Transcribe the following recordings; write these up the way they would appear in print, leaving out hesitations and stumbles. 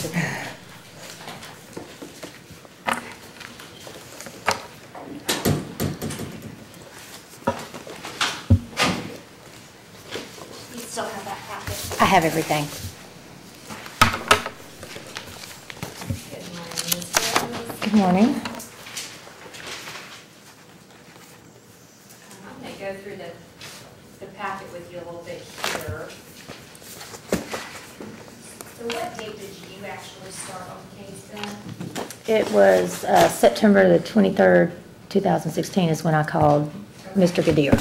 You still have that packet? I have everything. Good morning, Ms. Rose. Good morning. I'm going to go through the packet with you a little bit here. So what date did you actually start on the case then? It was September the 23rd, 2016 is when I called Mr. Gadir.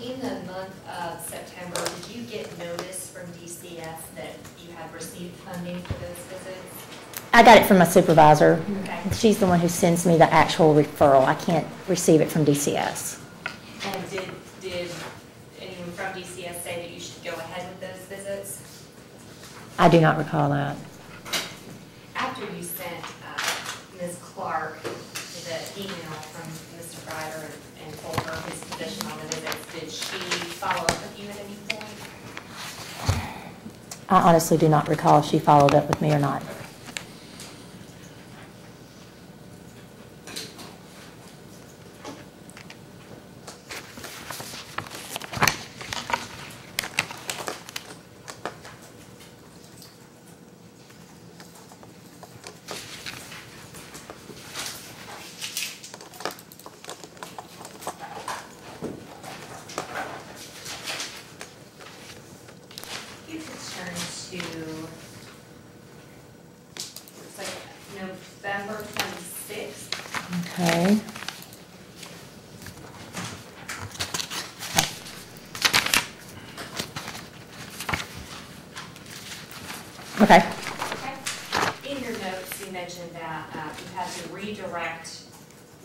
In the month of September, did you get notice from DCS that you had received funding for those visits? I got it from my supervisor. Okay. She's the one who sends me the actual referral. I can't receive it from DCS. And did anyone from DCS say that you should go ahead with those visits? I do not recall that. After you sent Ms. Clark the email from Mr. Ryder and told her his position on the visits, did she follow up with you at any point? I honestly do not recall if she followed up with me or not. You could turn to, looks like November 26th. Okay. Okay. Okay. In your notes, you mentioned that you had to redirect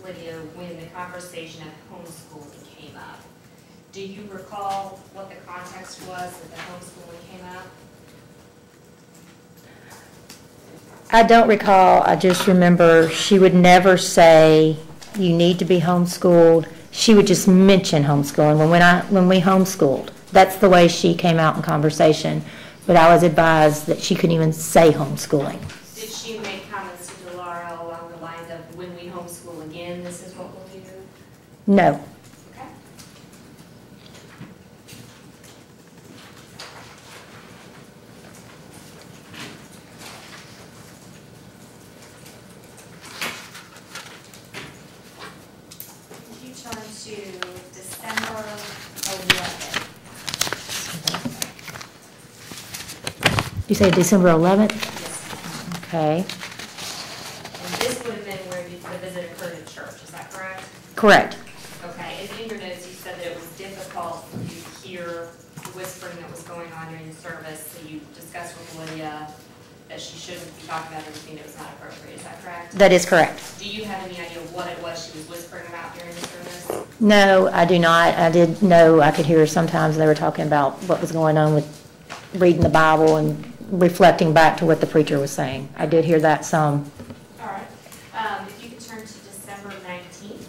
Lydia when the conversation of homeschooling came up. Do you recall what the context was that the homeschooling came up? I don't recall. I just remember she would never say, you need to be homeschooled. She would just mention homeschooling when we homeschooled. That's the way she came out in conversation. But I was advised that she couldn't even say homeschooling. Did she make comments to Dilara along the lines of, when we homeschool again, this is what we'll do? No. Okay. If you turn to December 11th. You say December 11th? Yes. Okay. And this would have been where the visit occurred at church, is that correct? Correct. Okay, and in your notes, you said that it was difficult for you to hear the whispering that was going on during the service, so you discussed with Lydia that she shouldn't be talking about anything that was not appropriate, is that correct? That is correct. Do you have any idea what it was she was whispering about during the service? No, I do not. I did know I could hear sometimes they were talking about what was going on with reading the Bible and reflecting back to what the preacher was saying. I did hear that some. All right. If you could turn to December 19th.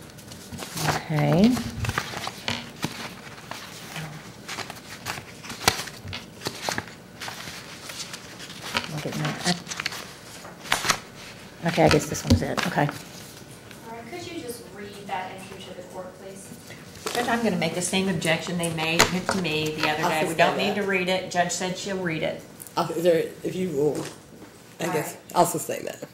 Okay. Look at that. Okay, I guess this one's it. Okay. All right, could you just read that entry to the court, please? Judge, I'm going to make the same objection they made to me the other day. We don't need to read it. Judge said she'll read it. If you will, I guess, I'll sustain that.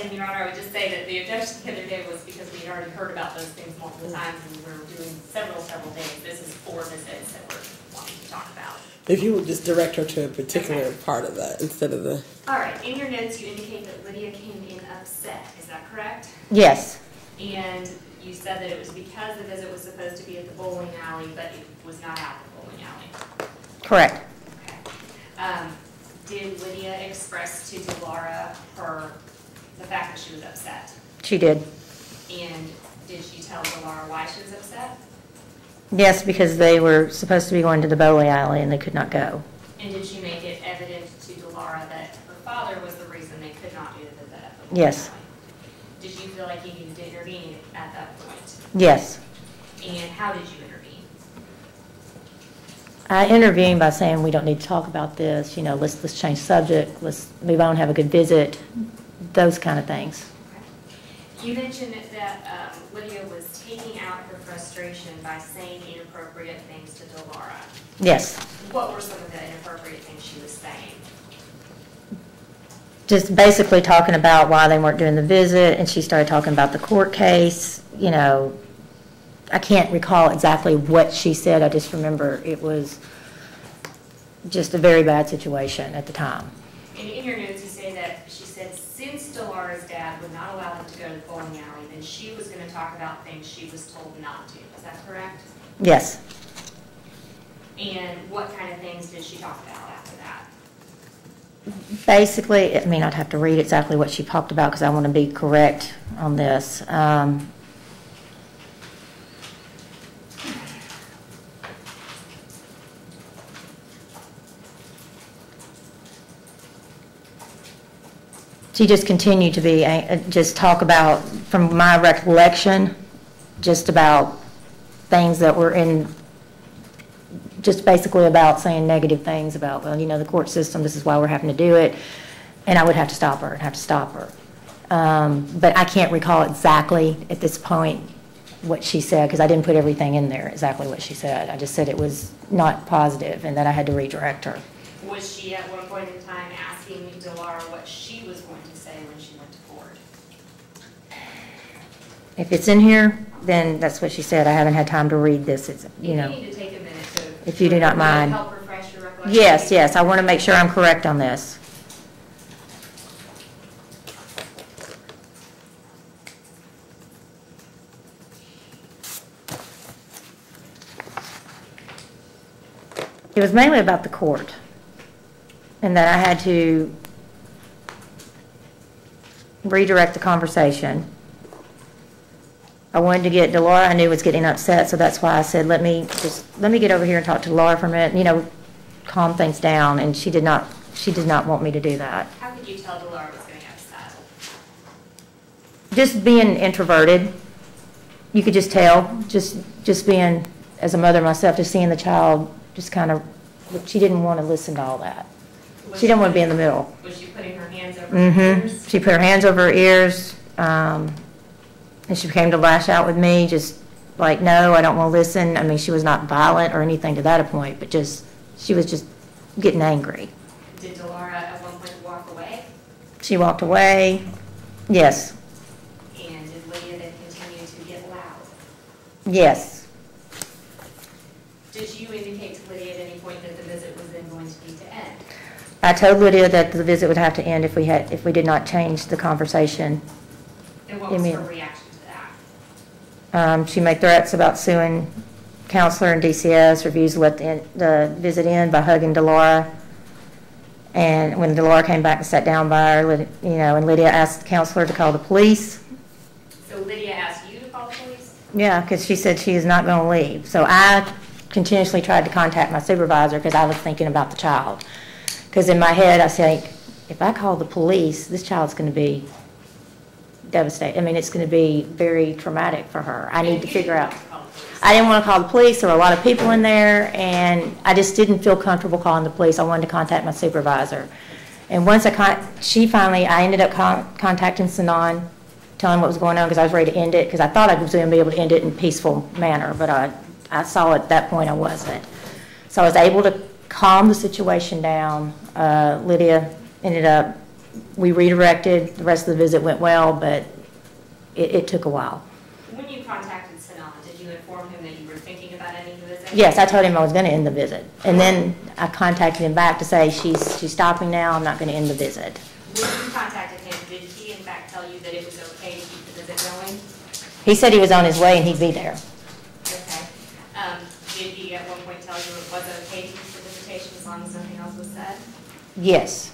And Your Honor, I would just say that the objection the other day was because we had already heard about those things multiple times and we were doing several days. This is 4 visits that we're wanting to talk about. If you would just direct her to a particular part of that instead of the... All right, in your notes you indicate that Lydia came in upset, is that correct? Yes. And you said that it was because the visit was supposed to be at the bowling alley, but it was not at the bowling alley. Correct. Okay. Did Lydia express to Dilara the fact that she was upset? She did. And did she tell Dilara why she was upset? Yes, because they were supposed to be going to the bowling alley and they could not go. And did she make it evident to Dilara that her father was the reason they could not do the visit at the bowling Yes. alley? Did you feel like you needed to intervene at that point? Yes. And how did you intervene? I intervened by saying, we don't need to talk about this, you know, let's change subject, let's move on, have a good visit, those kind of things. You mentioned that Lydia was taking out her frustration by saying inappropriate things to Dilara. Yes. What were some of the inappropriate things she was saying? Just basically talking about why they weren't doing the visit, and she started talking about the court case. You know, I can't recall exactly what she said. I just remember it was just a very bad situation at the time. And in your notes, you say that she said since Dilara's dad would not allow them to go to the bowling alley, then she was going to talk about things she was told not to. Is that correct? Yes. And what kind of things did she talk about after that? Basically, I mean, I'd have to read exactly what she talked about because I want to be correct on this. She just continued to be, just talk about, from my recollection, just about things that were in, just basically about saying negative things about, well, you know, the court system, this is why we're having to do it, and I would have to stop her and have to stop her. But I can't recall exactly at this point what she said because I didn't put everything in there, exactly what she said. I just said it was not positive and that I had to redirect her. Was she at one point in time asking Dilara what she was going to say when she went to court? If it's in here, then that's what she said. I haven't had time to read this. It's, you know. You need to take a minute to. If you do not mind. Help refresh your recollection. Yes, yes. I want to make sure I'm correct on this. It was mainly about the court and that I had to redirect the conversation. I wanted to get Dilara, I knew was getting upset, so that's why I said, let me get over here and talk to Dilara for a minute, you know, calm things down, and she did not want me to do that. How could you tell Dilara was getting upset? Just being introverted. You could just tell, just being, as a mother myself, just seeing the child just kind of, she didn't want to listen to all that. She didn't want to be in the middle. Was she putting her hands over her ears? She put her hands over her ears, and she came to lash out with me, just like, no, I don't want to listen. I mean, she was not violent or anything to that point, but just, she was just getting angry. Did Dilara at one point walk away? She walked away, yes. And did Lydia then continue to get loud? Yes. Did you indicate to Lydia at any point that the visit was then going to need to end? I told Lydia that the visit would have to end if we did not change the conversation. And what was her reaction to that? She made threats about suing counselor and DCS, refused to let the visit end by hugging Dilara. And when Dilara came back and sat down by her, you know, and Lydia asked the counselor to call the police. So Lydia asked you to call the police? Yeah, because she said she is not going to leave. So I continuously tried to contact my supervisor because I was thinking about the child. Because in my head, I think, if I call the police, this child's going to be devastated. I mean, it's going to be very traumatic for her. I need to figure out. I didn't want to call the police. There were a lot of people in there, and I just didn't feel comfortable calling the police. I wanted to contact my supervisor. And once I ended up contacting Sanan, telling what was going on because I was ready to end it because I thought I was going to be able to end it in a peaceful manner, but I saw at that point I wasn't. So I was able to calm the situation down. Lydia ended up, we redirected. The rest of the visit went well, but it took a while. When you contacted Sanan, did you inform him that you were thinking about ending the visit? Yes, I told him I was going to end the visit. And then I contacted him back to say, she's stopping now, I'm not going to end the visit. When you contacted him, did he in fact tell you that it was okay to keep the visit going? He said he was on his way and he'd be there. Okay. Did he at one point tell you it was okay to keep the visitation as long as nothing else was said? Yes.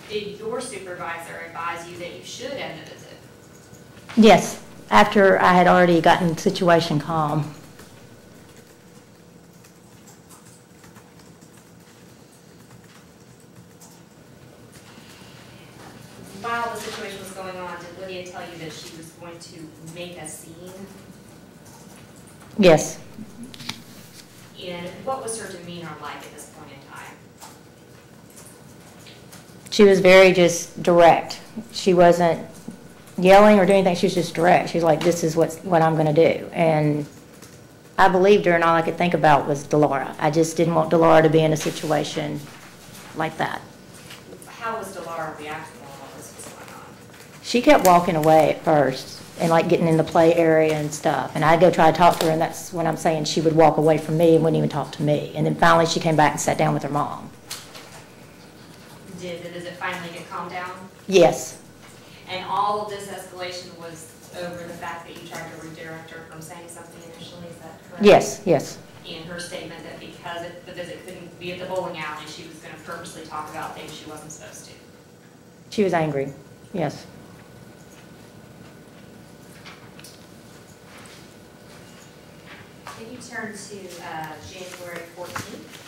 Did your supervisor advise you that you should end the visit? Yes, after I had already gotten the situation calm. While the situation was going on, did Lydia tell you that she was going to make a scene? Yes. what was her demeanor like at this point in time? She was very just direct. She wasn't yelling or doing anything. She was just direct. She was like, this is what I'm going to do. And I believed her, and all I could think about was Dilara. I just didn't want Dilara to be in a situation like that. How was Dilara reacting when all this was going on? She kept walking away at first and like getting in the play area and stuff. And I'd go try to talk to her, and that's when I'm saying she would walk away from me and wouldn't even talk to me. And then finally she came back and sat down with her mom. Did the visit finally get calmed down? Yes. And all of this escalation was over the fact that you tried to redirect her from saying something initially, is that correct? Yes, yes. In her statement that because the visit couldn't be at the bowling alley, she was going to purposely talk about things she wasn't supposed to. She was angry, yes. Can you turn to January 14th?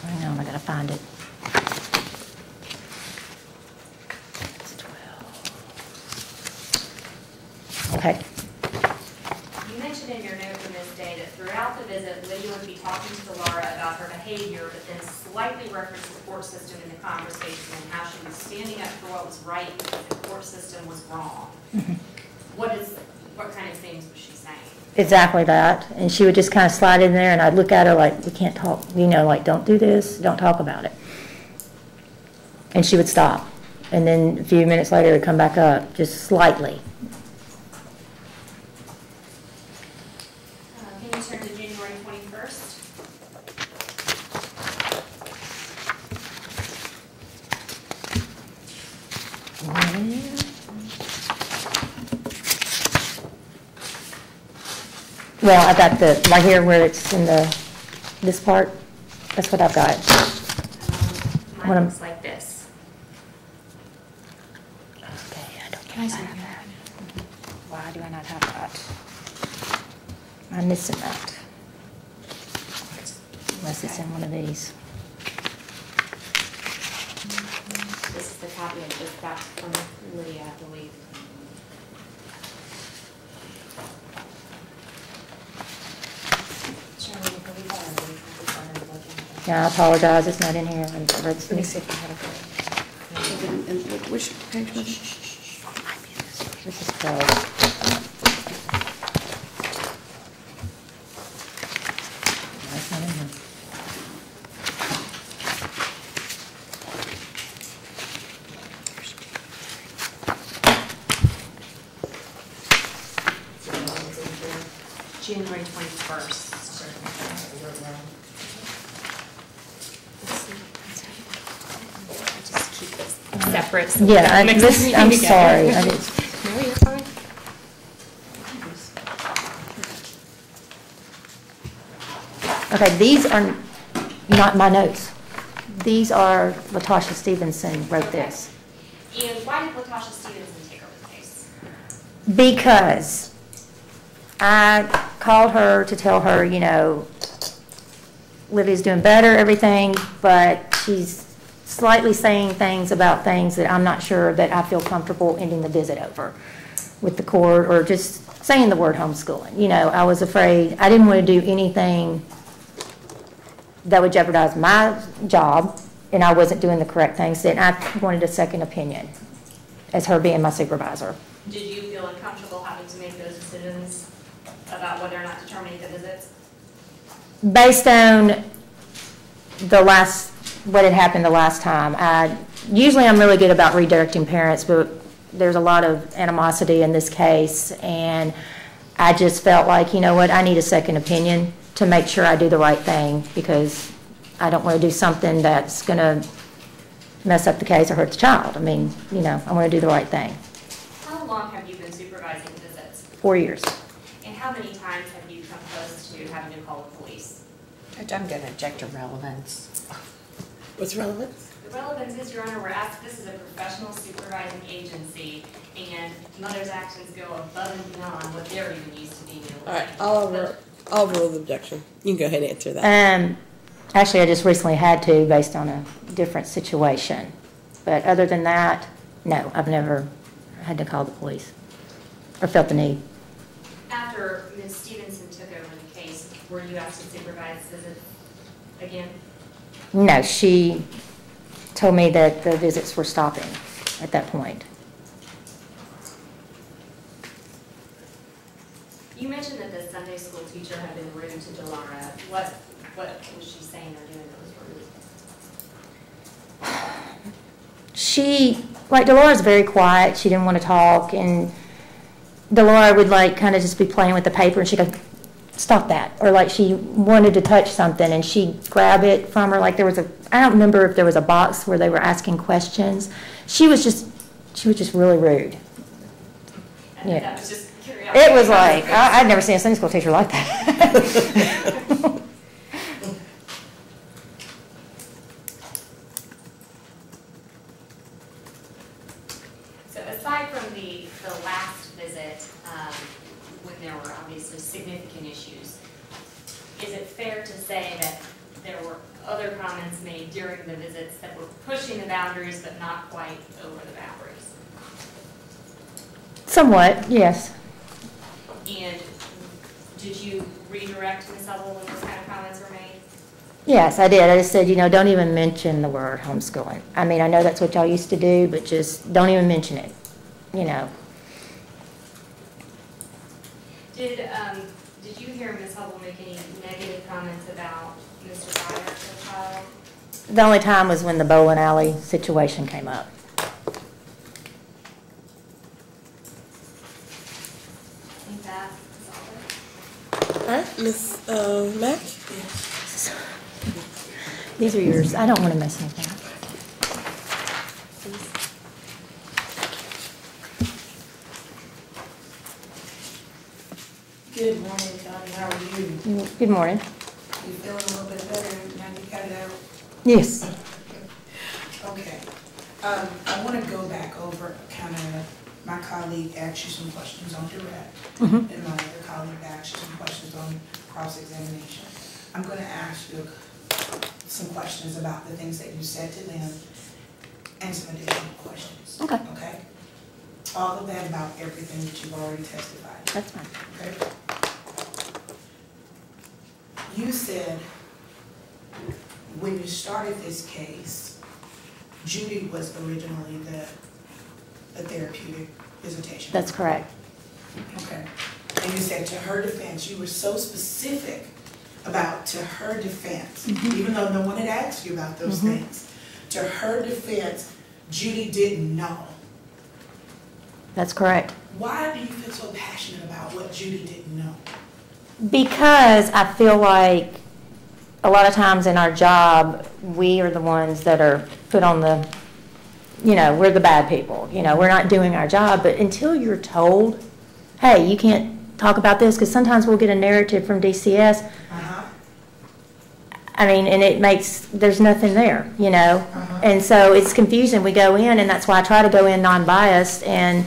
Hang on, I gotta find it. It's 12. Okay. You mentioned in your note from this day that throughout the visit, Lydia would be talking to Dilara about her behavior, but then slightly referenced the court system in the conversation and how she was standing up for what was right because the court system was wrong. Mm-hmm. What kind of things was she saying? Exactly that. And she would just kind of slide in there, and I'd look at her like, we can't talk, you know, like, don't do this, don't talk about it. And she would stop. And then a few minutes later, it would come back up, just slightly. Can you turn to January 21st? Well, I got the, right here where it's in this part, that's what I've got. Mine looks like this. Okay, I don't Can I see have that? Why do I not have that? I'm missing that. Unless it's in one of these. This is the copy I just got from Lydia, I believe. Yeah, I apologize, it's not in here. Let me see if I have it. And which page was it? This is 12. That's not in here. January 21st. Separate. So Yeah, that makes everything I'm together. sorry. I just, No, you're fine. okay, these are not my notes. These are Latausha Stevenson wrote this. And why did Latausha Stevenson take over the case? Because I called her to tell her, you know, Livy's doing better, everything, but she's slightly saying things about things that I'm not sure that I feel comfortable ending the visit over with the court, or just saying the word homeschooling. You know, I was afraid, I didn't want to do anything that would jeopardize my job, and I wasn't doing the correct things, and I wanted a second opinion as her being my supervisor. Did you feel uncomfortable having to make those decisions about whether or not to terminate the visits? Based on what had happened the last time, usually I'm really good about redirecting parents, but there's a lot of animosity in this case, and I just felt like, you know what, I need a second opinion to make sure I do the right thing, because I don't want to do something that's going to mess up the case or hurt the child. I mean, you know, I want to do the right thing. How long have you been supervising visits? 4 years. And how many times have you come close to having to call the police? I'm going to object to relevance. What's relevance? The relevance is, Your Honor, we're asked, this is a professional supervising agency, and mother's actions go above and beyond what they're even used to being able to All right, do. I'll overrule the objection. You can go ahead and answer that. Actually, I just recently had to, based on a different situation. But other than that, no, I've never had to call the police or felt the need. After after Ms. Stevenson took over the case, were you asked to supervise visits again? No, she told me that the visits were stopping at that point. You mentioned that the Sunday school teacher had been rude to Dilara. What was she saying or doing that was rude? Dilara's very quiet. She didn't want to talk, and Dilara would kind of just be playing with the paper, and she'd go, stop that. Or she wanted to touch something, and she'd grab it from her. I don't remember if there was a box where they were asking questions. She was just really rude. Yeah. That was just curiosity. It was I'd never seen a Sunday school teacher like that. So aside from the last visit, when there were obviously significant issues, is it fair to say that there were other comments made during the visits that were pushing the boundaries but not quite over the boundaries? Somewhat, yes. And did you redirect Ms. Hubble when those kind of comments were made? Yes, I did. I just said, don't even mention the word homeschooling. I mean, I know that's what y'all used to do, but just don't even mention it, Did you hear Ms. Hubble make any negative comments about Mr. Dyer, the child? The only time was when the bowling alley situation came up. I think that is all. All right, Ms. Mack? These are yours. I don't want to mess anything up. Good morning, Connie. How are you? Good morning. You feeling a little bit better now you got it out? Yes. Okay. I want to go back over my colleague asked you some questions on direct, and my other colleague asked you some questions on cross-examination. I'm going to ask you some questions about the things that you said to them and some additional questions. Okay. Okay? All of that about everything that you've already testified. That's fine. Okay? You said when you started this case, Judy was originally the therapeutic visitation. That's correct. Okay. And you said to her defense, you were so specific about to her defense, even though no one had asked you about those things. To her defense, Judy didn't know. That's correct. Why do you feel so passionate about what Judy didn't know? Because I feel like a lot of times in our job, we are the ones that are put on the, we're the bad people. We're not doing our job. But until you're told, hey, you can't talk about this, because sometimes we'll get a narrative from DCS. I mean, and there's nothing there, And so it's confusing. We go in, and that's why I try to go in non-biased. And,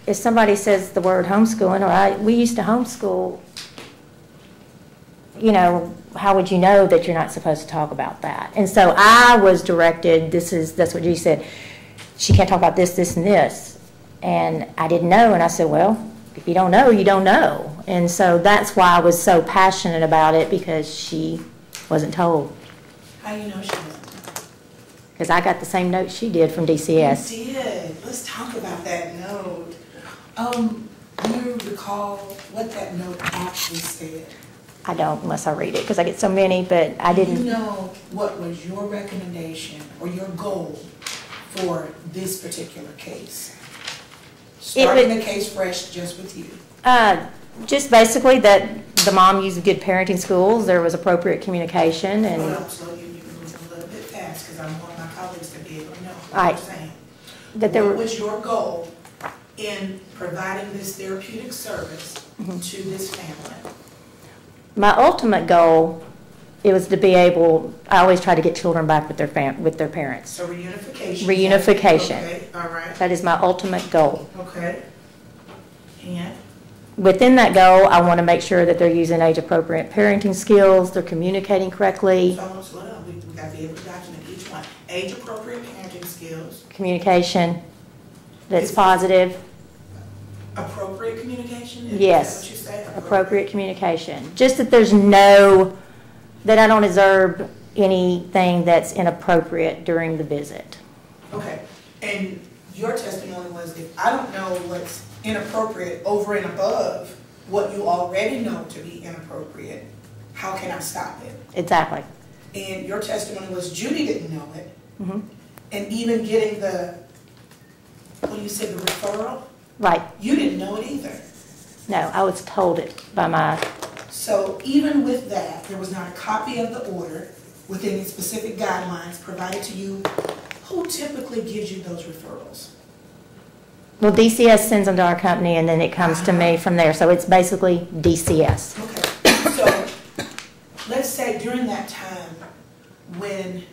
if somebody says the word homeschooling, or we used to homeschool, how would you know that you're not supposed to talk about that? And so I was directed, that's what you said, she can't talk about this, this, and this. And I didn't know, and I said, well, if you don't know, you don't know. And so that's why I was so passionate about it, because she wasn't told. How you know she wasn't? Because I got the same note she did from DCS. You did. Let's talk about that note. You recall what that note actually said? I don't, unless I read it, because I get so many, but I didn't. You know what was your recommendation or your goal for this particular case? Starting the case fresh just with you. Just basically that the mom used good parenting skills, there was appropriate communication, and Hold up, slow you moving a little bit fast, because I want my colleagues to be able to know what you're saying. What was your goal in providing this therapeutic service to this family? My ultimate goal, it was to be able, I always try to get children back with their parents. So reunification. Reunification. Okay, all right. That is my ultimate goal. Okay. And? Within that goal, I want to make sure that they're using age-appropriate parenting skills, they're communicating correctly. So slow down. We got to be able to document each one. Age-appropriate parenting skills. Communication that's positive. appropriate communication? Is Yes. that what you said? Appropriate communication. Just that there's no, that I don't observe anything that's inappropriate during the visit. Okay, and your testimony was, if I don't know what's inappropriate over and above what you already know to be inappropriate, how can I stop it? Exactly. And your testimony was Judy didn't know it. Mm-hmm. And even getting the, what do you say, the referral? Right. You didn't know it either. No, I was told it by my, So even with that, there was not a copy of the order with any specific guidelines provided to you. Who typically gives you those referrals? well, DCS sends them to our company and then it comes to me from there. So it's basically DCS. Okay, so let's say during that time when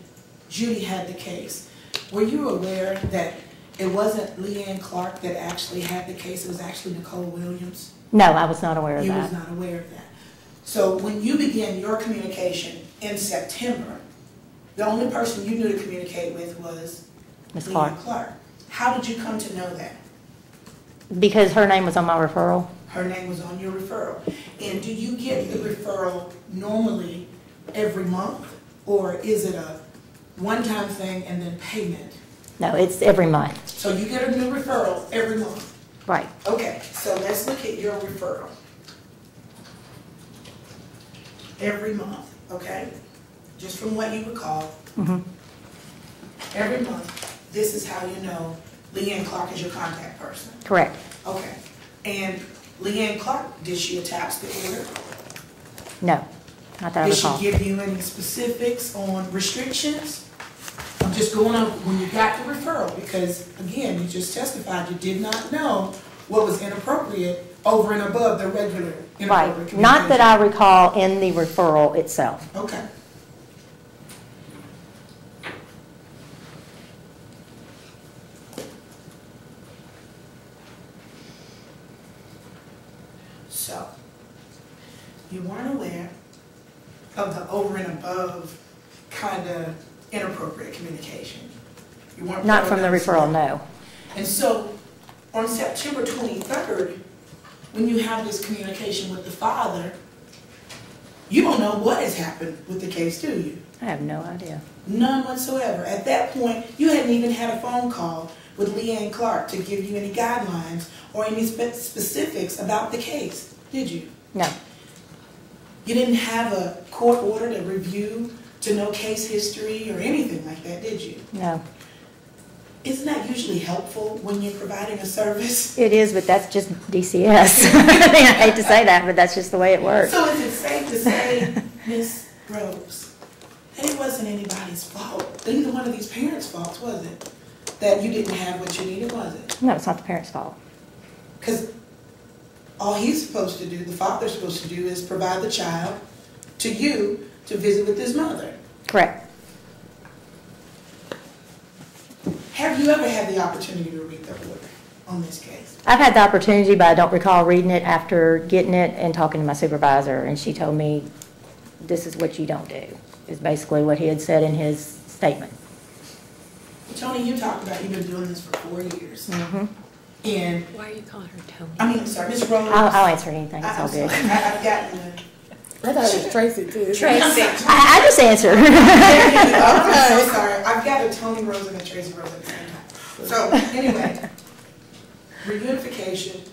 Judy had the case, were you aware that it wasn't Leanne Clark that actually had the case, it was actually Nicole Williams? No, I was not aware of You was that. not aware of that. So when you began your communication in September, the only person you knew to communicate with was Ms. Clark. Leanne Clark. How did you come to know that? Because her name was on my referral. Her name was on your referral. And do you get the referral normally every month? Or is it a one-time thing and then payment? No, it's every month. So you get a new referral every month? Right. Okay, so let's look at your referral. Every month, okay? Just from what you recall. Mm-hmm. Every month, this is how you know Leanne Clark is your contact person. Correct. Okay. And Leanne Clark, did she attach the order? No, not that I Did she recall. give you any specifics on restrictions? I'm just going on when you got the referral, because again, you just testified you did not know what was inappropriate over and above the regular inappropriate Right. communication. Not that I recall in the referral itself. Okay. So, you weren't aware of the over and above kind of inappropriate communication. You weren't. Not from the aware of that. referral, no. And so, on September 23rd, when you have this communication with the father, you don't know what has happened with the case, do you? I have no idea. None whatsoever. At that point, you hadn't even had a phone call with Leanne Clark to give you any guidelines or any specifics about the case, did you? No. You didn't have a court order to review, to know case history or anything like that, did you? No. Isn't that usually helpful when you're providing a service? It is, but that's just DCS. I mean, I hate to say that, but that's just the way it works. So is it safe to say, Miss Rose, that it wasn't anybody's fault? Neither one of these parents' faults, was it? That you didn't have what you needed, was it? No, it's not the parent's fault. Because all he's supposed to do, the father's supposed to do, is provide the child to you to visit with his mother. Correct. Have you ever had the opportunity to read the order on this case? I've had the opportunity, but I don't recall reading it after getting it and talking to my supervisor, and she told me, this is what you don't do, is basically what he had said in his statement. Tony, you talked about you've been doing this for 4 years. Mm-hmm. And, Why are you calling her Tony? I mean, I'm sorry, Miss Rose. I'll answer anything, it's all I'm good. sorry, I've gotten the... I thought it was Tracy too. Tracy. I just answer. I'm so sorry. I've got a Tony Rose and a Tracy Rose at the same time. So anyway, reunification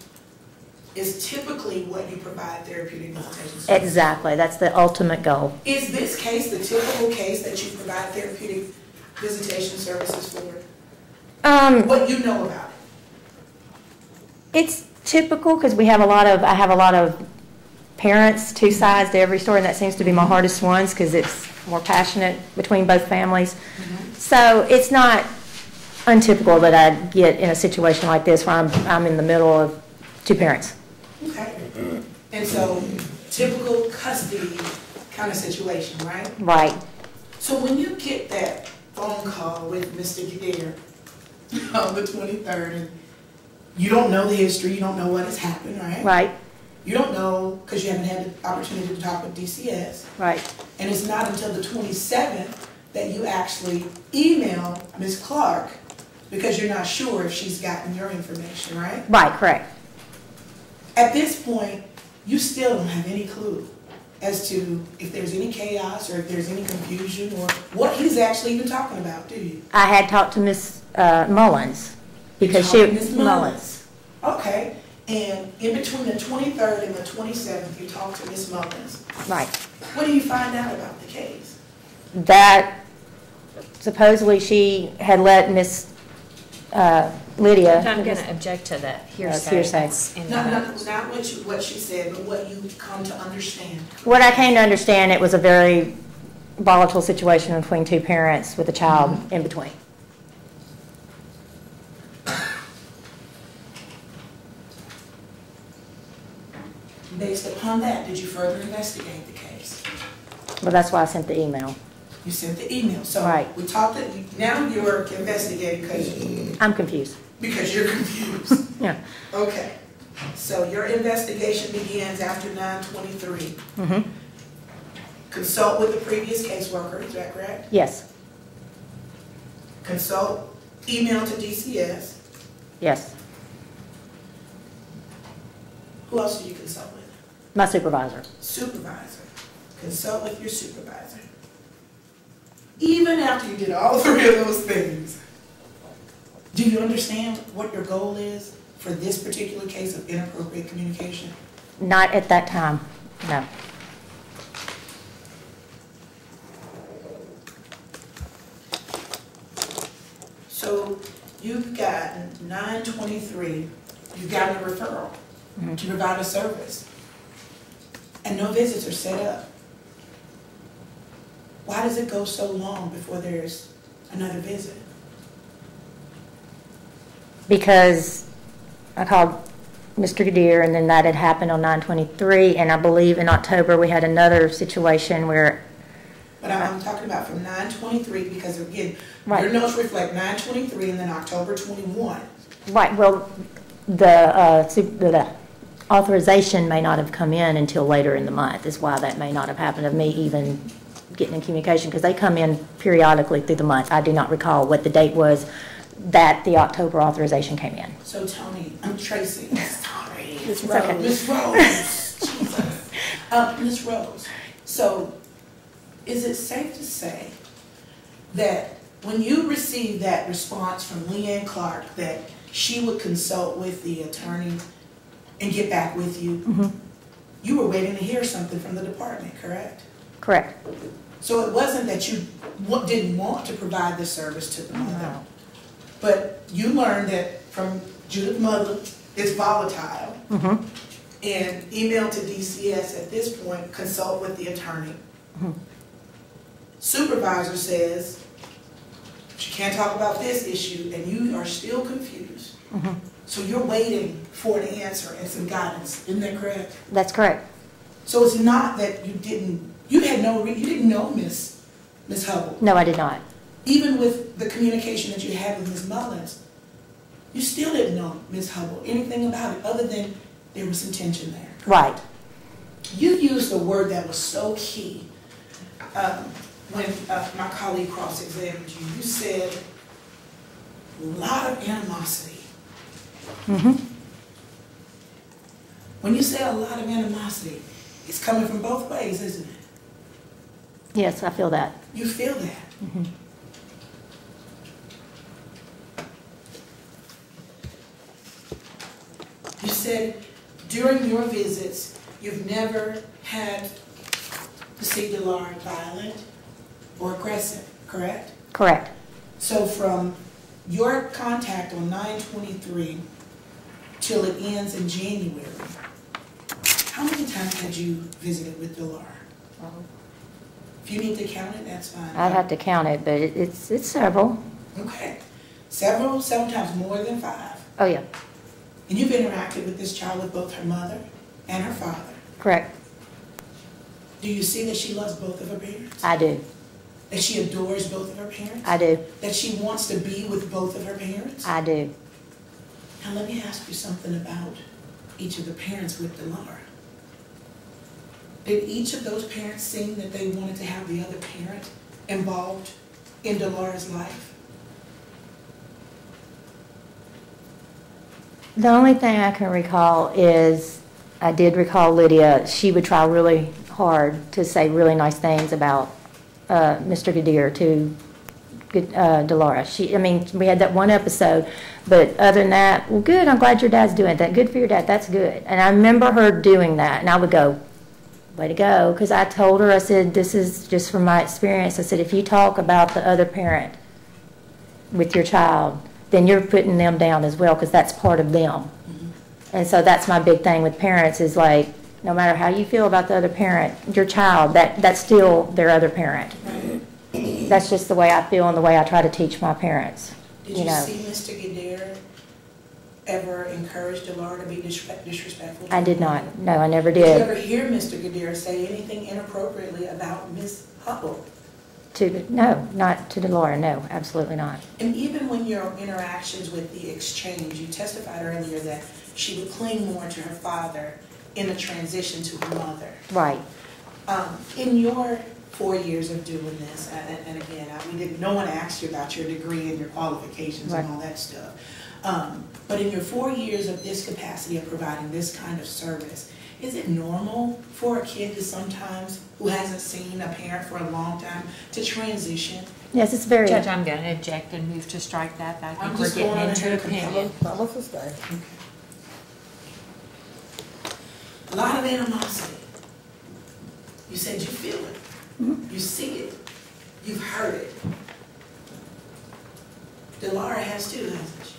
is typically what you provide therapeutic visitation services. Exactly, that's the ultimate goal. Is this case the typical case that you provide therapeutic visitation services for? What you know about it? It's typical because I have a lot of parents, two sides to every story, and that seems to be my hardest ones because it's more passionate between both families. Mm-hmm. So it's not untypical that I get in a situation like this where I'm in the middle of two parents. Okay. And so typical custody kind of situation, right? Right. So when you get that phone call with Mr. Dilara on the 23rd, and you don't know the history, you don't know what has happened, right? Right. You don't know because you haven't had the opportunity to talk with DCS. Right. And it's not until the 27th that you actually email Ms. Clark because you're not sure if she's gotten your information, right? Right, correct. At this point, you still don't have any clue as to if there's any chaos or if there's any confusion or what he's actually even talking about, do you? I had talked to Miss Mullins because You talked to Ms. Mullins. Okay, and in between the 23rd and the 27th, you talked to Ms. Mullins. Right. What do you find out about the case? That supposedly she had let Miss Lydia. I'm going to object to that hearsay. Hearsay. That's in the Not notes. what she said, but what you come to understand. What I came to understand, it was a very volatile situation between two parents with a child in between. Based upon that, did you further investigate the case? Well, that's why I sent the email. You sent the email, so Right. we talked, now you're investigating I'm confused. because you're confused. Yeah. Okay, so your investigation begins after 9/23. Mm-hmm. Consult with the previous caseworker, is that correct? Yes. Consult, email to DCS. Yes. Who else did you consult with? My supervisor. Supervisor. Consult with your supervisor. Even after you did all three of those things, do you understand what your goal is for this particular case of inappropriate communication? Not at that time, no. So you've gotten 9/23, you've gotten a referral to provide a service, and no visits are set up. Why does it go so long before there's another visit? Because I called Mr. Gadir, and then that had happened on 9/23, and I believe in October we had another situation where. But I'm talking about from 9/23, because again, Right. your notes reflect 9/23 and then October 21. Right, well, the authorization may not have come in until later in the month, is why that may not have happened, of me even getting in communication, because they come in periodically through the month. I do not recall what the date was that the October authorization came in. So Tony, I'm Tracy, sorry, Miss It's Rose, okay. Miss Rose, Jesus. Miss Rose, so is it safe to say that when you received that response from Leanne Clark that she would consult with the attorney and get back with you, you were waiting to hear something from the department, correct? Correct. So it wasn't that you didn't want to provide this service to the mother, but you learned that from Judith Mother, it's volatile, and email to DCS at this point, consult with the attorney. Supervisor says she can't talk about this issue, and you are still confused. So you're waiting for an answer and some guidance, isn't that correct? That's correct. So it's not that you didn't know Miss Hubble. No, I did not. Even with the communication that you had with Ms. Mullins, you still didn't know Ms. Hubble, anything about it, other than there was some tension there. Right. You used a word that was so key when my colleague cross-examined you. You said, a lot of animosity. When you say a lot of animosity, it's coming from both ways, isn't it? Yes, I feel that. You feel that. You said during your visits, you've never had to see Dilara violent or aggressive, correct? Correct. So from your contact on 9/23 till it ends in January, how many times had you visited with Dilara? If you need to count it, that's fine. I'd have to count it, but it's several. Okay. Several times, more than 5. Oh, yeah. And you've interacted with this child with both her mother and her father. Correct. Do you see that she loves both of her parents? I do. That she adores both of her parents? I do. That she wants to be with both of her parents? I do. Now let me ask you something about each of the parents with Dilara. Did each of those parents seem that they wanted to have the other parent involved in Dilara's life? The only thing I can recall is I did recall Lydia, she would try really hard to say really nice things about Mr. Gadir to Dilara. I mean, we had that one episode, but other than that, well, good, I'm glad your dad's doing that. Good for your dad, that's good. And I remember her doing that, and I would go, way to go, because I told her, I said, this is just from my experience. I said, if you talk about the other parent with your child, then you're putting them down as well, because that's part of them. And so that's my big thing with parents is like, no matter how you feel about the other parent, your child, that's still their other parent. That's just the way I feel and the way I try to teach my parents. Did you see Mr. Gadir ever encourage Dilara to be disrespectful? I did not. No, I never Did you did. ever hear Mr. Gadir say anything inappropriately about Miss Hubble? No, not to Dilara. No, absolutely not. And even when your interactions with the exchange, you testified earlier that she would cling more to her father in a transition to her mother. Right. In your 4 years of doing this, and again, no one asked you about your degree and your qualifications and all that stuff. But in your 4 years of this capacity of providing this kind of service, is it normal for a kid to sometimes, who hasn't seen a parent for a long time, to transition? Yes, it's very. Judge, I'm going to object and move to strike that. I think we're getting into opinion. I'm gonna stay. A lot of animosity. You said you feel it. You see it. You've heard it. Dilara has too, hasn't she?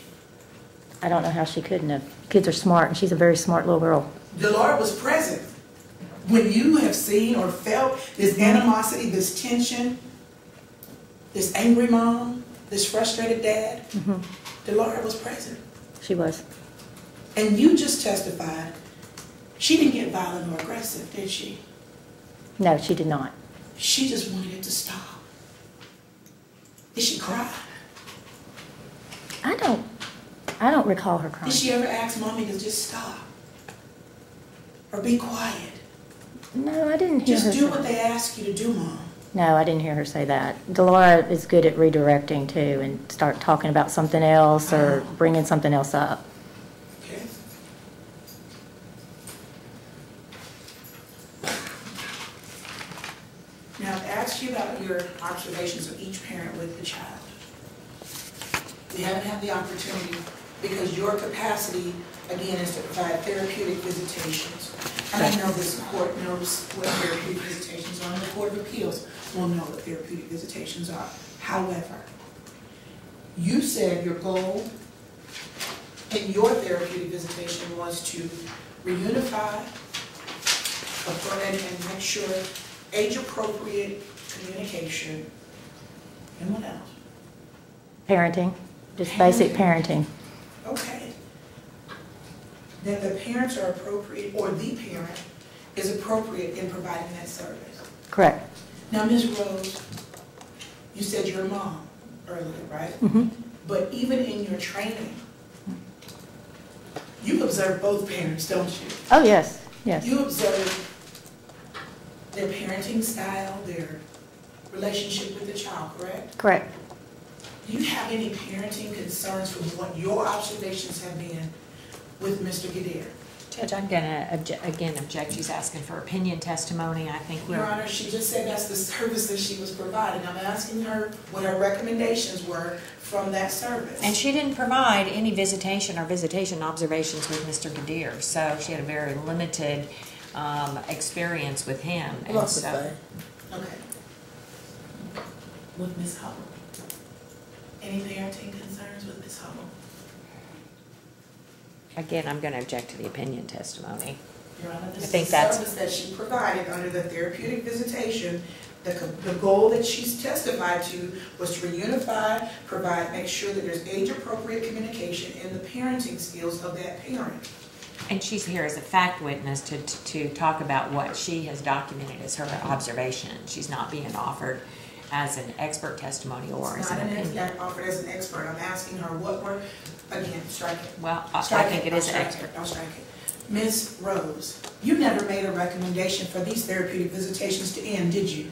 I don't know how she couldn't have. Kids are smart, and she's a very smart little girl. Dilara was present when you have seen or felt this animosity, this tension, this angry mom, this frustrated dad. Dilara was present. She was. And you just testified she didn't get violent or aggressive, did she? No, she did not. She just wanted it to stop. Did she cry? I don't recall her crying. Did she ever ask mommy to just stop? Or be quiet? No, I didn't hear her Just do say what they ask you to do, Mom. No, I didn't hear her say that. Dilara is good at redirecting, too, and start talking about something else or bringing something else up. Okay. Now, I've asked you about your observations of each parent with the child. We haven't had the opportunity because your capacity, again, is to provide therapeutic visitations. And I know this court knows what therapeutic visitations are, and the Court of Appeals will know what therapeutic visitations are. However, you said your goal in your therapeutic visitation was to reunify and make sure age-appropriate communication, and what else? Parenting, just basic parenting. Okay. That the parents are appropriate, or the parent is appropriate in providing that service. Correct. Now, Ms. Rose, you said you're a mom earlier, right? But even in your training, you observe both parents, don't you? Oh, yes, yes. You observe their parenting style, their relationship with the child, correct? Correct. Do you have any parenting concerns from what your observations have been with Mr. Gadir? Judge, I'm going to again object. She's asking for opinion testimony. I think Your Honor, she just said that's the service that she was providing. I'm asking her what her recommendations were from that service. And she didn't provide any visitation or visitation observations with Mr. Gadir, so she had a very limited experience with him. I'm stay. Okay. With Ms. Hubble? Any parenting concerns with Ms. Hubble? Again, I'm going to object to the opinion testimony. Your Honor, this I think is the that's- service that she provided under the therapeutic visitation. The goal that she's testified to was to reunify, make sure that there's age-appropriate communication in the parenting skills of that parent. And she's here as a fact witness to talk about what she has documented as her observation. She's not being offered as an expert testimony or as an opinion. Not offered as an expert. I'm asking her what were, again, strike it. Well, I think it is an expert. I'll strike it. Ms. Rose, you never made a recommendation for these therapeutic visitations to end, did you?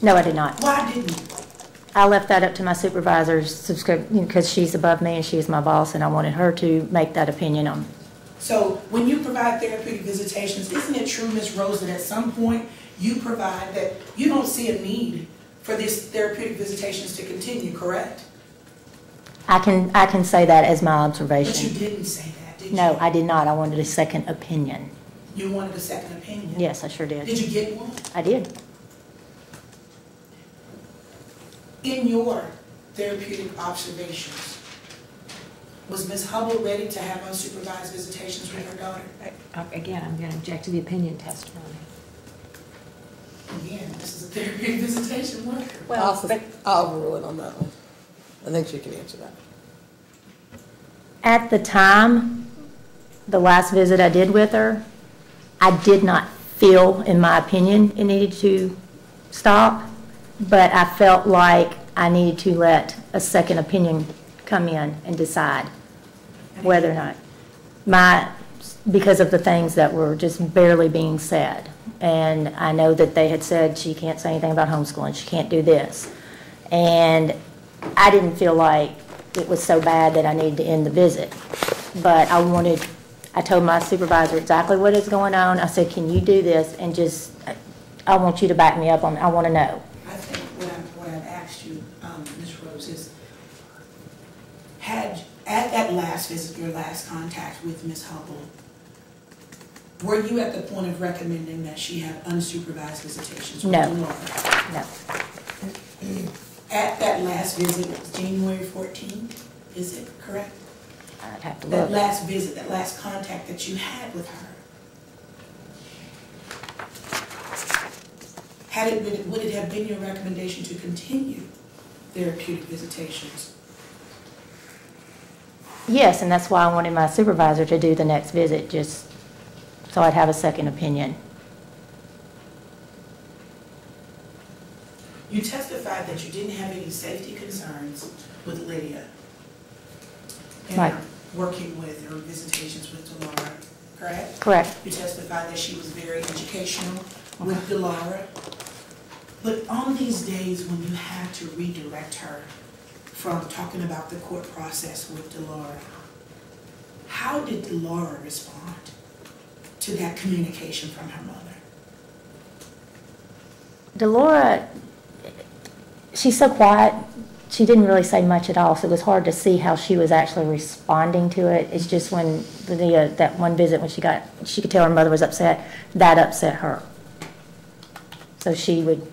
No, I did not. Why didn't you? I left that up to my supervisor's subscription because she's above me and she's my boss, and I wanted her to make that opinion on. So when you provide therapeutic visitations, isn't it true, Ms. Rose, that at some point you provide that you don't see a need for these therapeutic visitations to continue, correct? I can say that as my But you observation. didn't say that, did you? No, I did not. I wanted a second opinion. You wanted a second opinion? Yes, I sure did. Did you get one? I did. In your therapeutic observations, was Ms. Hubble ready to have unsupervised visitations with her daughter? Again, I'm going to object to the opinion testimony. Again, this is a therapeutic visitation worker. I'll overrule it on that one. I think she can answer that. At the time, the last visit I did with her, I did not feel, in my opinion, it needed to stop, but I felt like I needed to let a second opinion come in and decide whether or not because of the things that were just barely being said. And I know that they had said she can't say anything about homeschooling, she can't do this. And I didn't feel like it was so bad that I needed to end the visit. But I told my supervisor exactly what is going on. I said, can you do this? And just, I want you to back me up on it. I want to know. I think what I've asked you, Ms. Rose, is at that last visit, your last contact with Ms. Hubble, were you at the point of recommending that she have unsupervised visitations with Dilara? No. At that last visit, it was January 14th, is it correct? I'd have to That look. last visit, that last contact that you had with her, would it have been your recommendation to continue therapeutic visitations? Yes, and that's why I wanted my supervisor to do the next visit, just so I'd have a second opinion. You testified that you didn't have any safety concerns with Lydia in Right. her working with her visitations with Dilara, correct? Correct. You testified that she was very educational with Dilara. But on these days when you had to redirect her from talking about the court process with Dilara, how did Dilara respond to that communication from her mother? Dilara, she's so quiet, she didn't really say much at all, so it was hard to see how she was actually responding to it. It's just when that one visit when she could tell her mother was upset, that upset her. So she would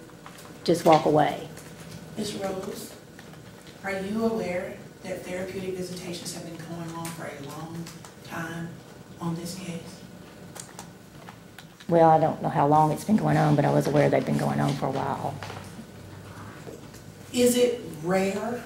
just walk away. Ms. Rose, are you aware that therapeutic visitations have been going on for a long time on this case? Well, I don't know how long it's been going on, but I was aware they've been going on for a while. Is it rare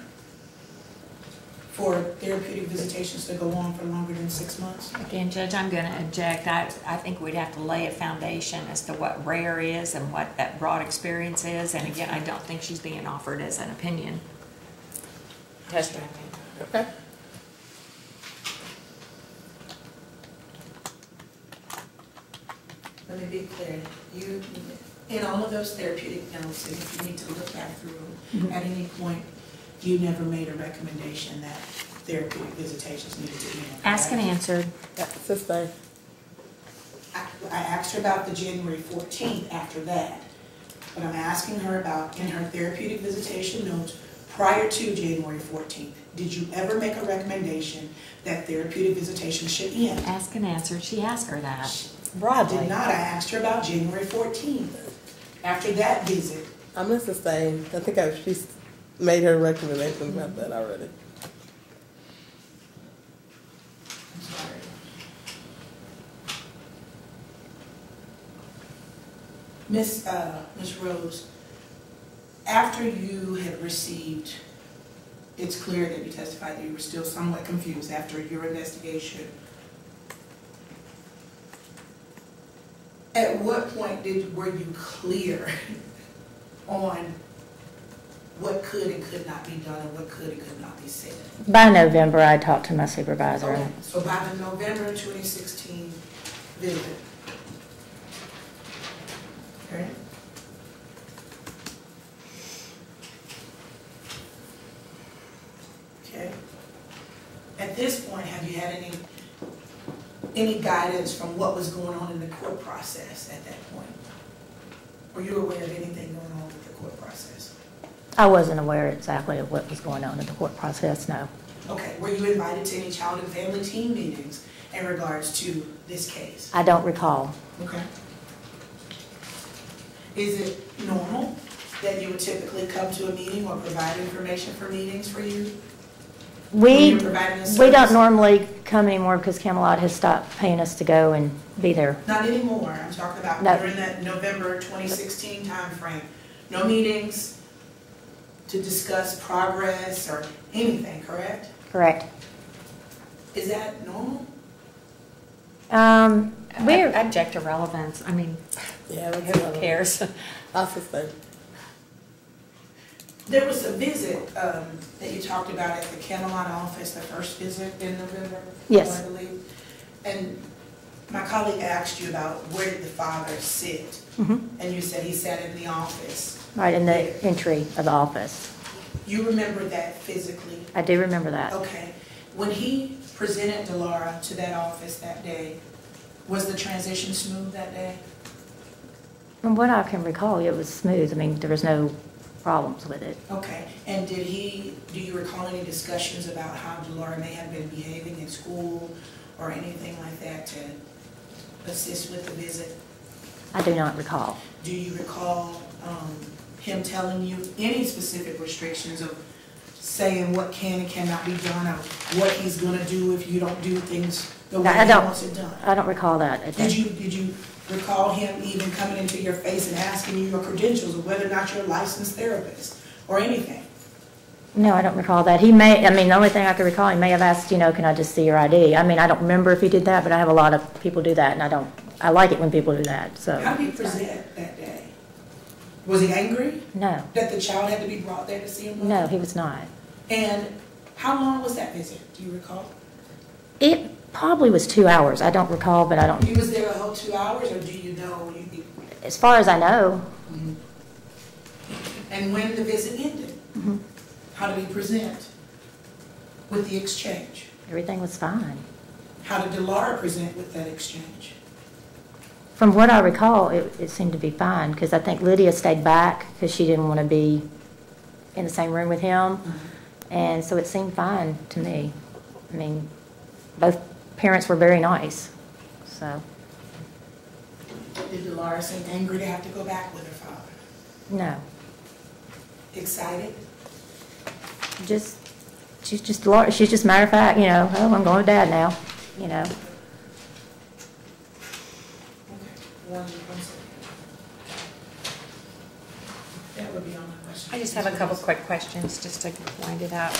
for therapeutic visitations to go on for longer than 6 months? Again, Judge, I'm going to object. I think we'd have to lay a foundation as to what rare is and what that broad experience is. And again, I don't think she's being offered as an opinion testimony. Okay. Let me be clear. You, in all of those therapeutic notes, and if you need to look back through them, at any point, you never made a recommendation that therapeutic visitations needed to be in. Asked and answered. That's this thing. I asked her about the January 14th after that, but I'm asking her about in her therapeutic visitation notes prior to January 14th. Did you ever make a recommendation that therapeutic visitation should end? Asked and answered. She asked her that. Broadly. Did not. I asked her about January 14th. After that visit, I missed this thing. I think she's made her recommendation about that already. I'm sorry. Miss Rose, after you had received, it's clear that you testified that you were still somewhat confused after your investigation. At what point were you clear on what could and could not be done and what could and could not be said? By November, I talked to my supervisor. Okay, so by the November 2016 visit. Okay. Okay. At this point, have you had any any guidance from what was going on in the court process at that point? Were you aware of anything going on with the court process? I wasn't aware exactly of what was going on in the court process, no. Okay, were you invited to any child and family team meetings in regards to this case? I don't recall. Okay. Is it normal that you would typically come to a meeting or provide information for meetings for you? We you're providing a don't service? normally come anymore because Camelot has stopped paying us to go and be there. Not anymore, I'm talking about No. during that November 2016 timeframe. No meetings to discuss progress or anything, correct? Correct. Is that normal? We're, I object to relevance. I mean, Yeah, that's who another. cares? Office thing. There was a visit that you talked about at the Camelot office, the first visit in November. Yes. I believe. And my colleague asked you about where did the father sit? And you said he sat in the office. right in the entry of the office. You remember that physically? I do remember that. Okay. When he presented Dilara to that office that day, was the transition smooth that day? From what I can recall, it was smooth. I mean, there was no problems with it. Okay. And do you recall any discussions about how Dilara may have been behaving in school or anything like that to assist with the visit? I do not recall. Do you recall him telling you any specific restrictions of saying what can and cannot be done, or what he's going to do if you don't do things the way he wants it done? I don't recall that. Did you recall him even coming into your face and asking you your credentials, or whether or not you're a licensed therapist or anything? No, I don't recall that. He may, I mean, the only thing I can recall, he may have asked, you know, can I just see your ID? I mean, I don't remember if he did that, but I have a lot of people do that, and I like it when people do that, so. How did he present that day? Was he angry No, that the child had to be brought there to see him? no, he was not. And how long was that visit? Do you recall? It probably was 2 hours. I don't recall, but I don't, He was there a whole 2 hours, or do you know? as far as I know. And when the visit ended, how did he present with the exchange? Everything was fine. How did Dilara present with that exchange? From what I recall, it seemed to be fine, because I think Lydia stayed back because she didn't want to be in the same room with him, and so it seemed fine to me. I mean, both parents were very nice, so. Did Dilara seem angry to have to go back with her father? No, Excited? she's just matter of fact, you know, oh, I'm going with Dad now, you know. One second. That would be all my questions. I just have a couple quick questions just to wind it up.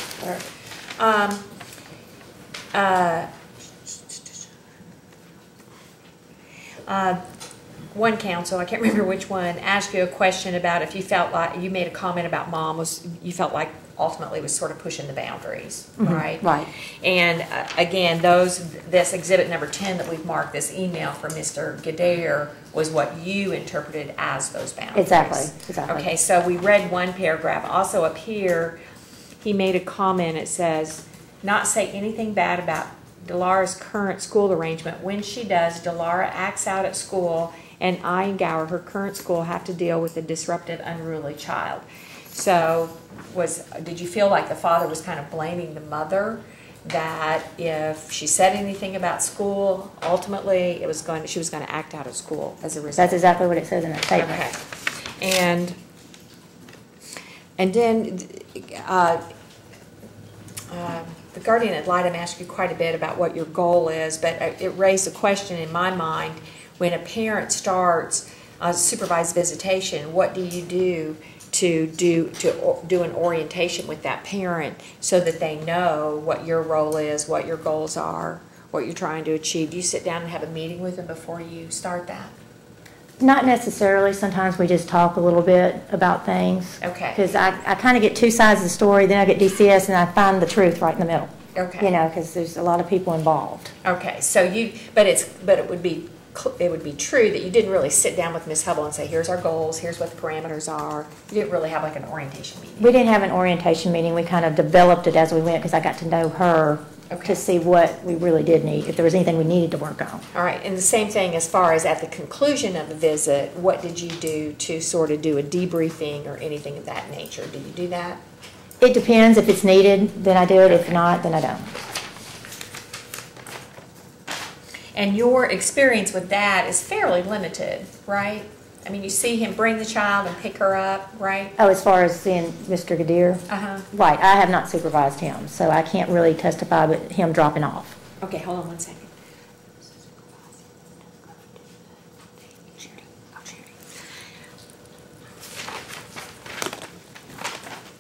One counsel, I can't remember which one, asked you a question about if you felt like, you made a comment about mom you felt like ultimately was sort of pushing the boundaries, right? Right. And again, this exhibit number 10 that we've marked, this email from Mr. Gadare, was what you interpreted as those boundaries. Exactly. Okay, so we read one paragraph. Also up here, he made a comment, it says, not say anything bad about Dilara's current school arrangement. When she does, Dilara acts out at school, and I and Gower, her current school, have to deal with a disruptive, unruly child. So did you feel like the father was kind of blaming the mother, that if she said anything about school, ultimately she was going to act out at school as a result? That's exactly what it says in that statement. Okay. And then the guardian ad litem asked you quite a bit about what your goal is, but it raised a question in my mind. When a parent starts a supervised visitation, what do you do to do an orientation with that parent so that they know what your role is, what your goals are, what you're trying to achieve? Do you sit down and have a meeting with them before you start that? Not necessarily. Sometimes we just talk a little bit about things. Okay. Because I kind of get two sides of the story, then I get DCS, and I find the truth right in the middle. Okay. You know, because there's a lot of people involved. Okay, so but it would be true that you didn't really sit down with Ms. Hubble and say, here's our goals, here's what the parameters are. You didn't really have like an orientation meeting. We didn't have an orientation meeting. We kind of developed it as we went because I got to know her Okay. to see what we really did need, if there was anything we needed to work on. All right, and the same thing as far as at the conclusion of the visit, what did you do to sort of do a debriefing or anything of that nature? Did you do that? It depends. If it's needed, then I do it. If not, then I don't. And your experience with that is fairly limited, right? I mean, you see him bring the child and pick her up, right? Oh, as far as seeing Mr. Gadir? Uh-huh. Right, I have not supervised him, so I can't really testify but him dropping off. Okay, hold on one second.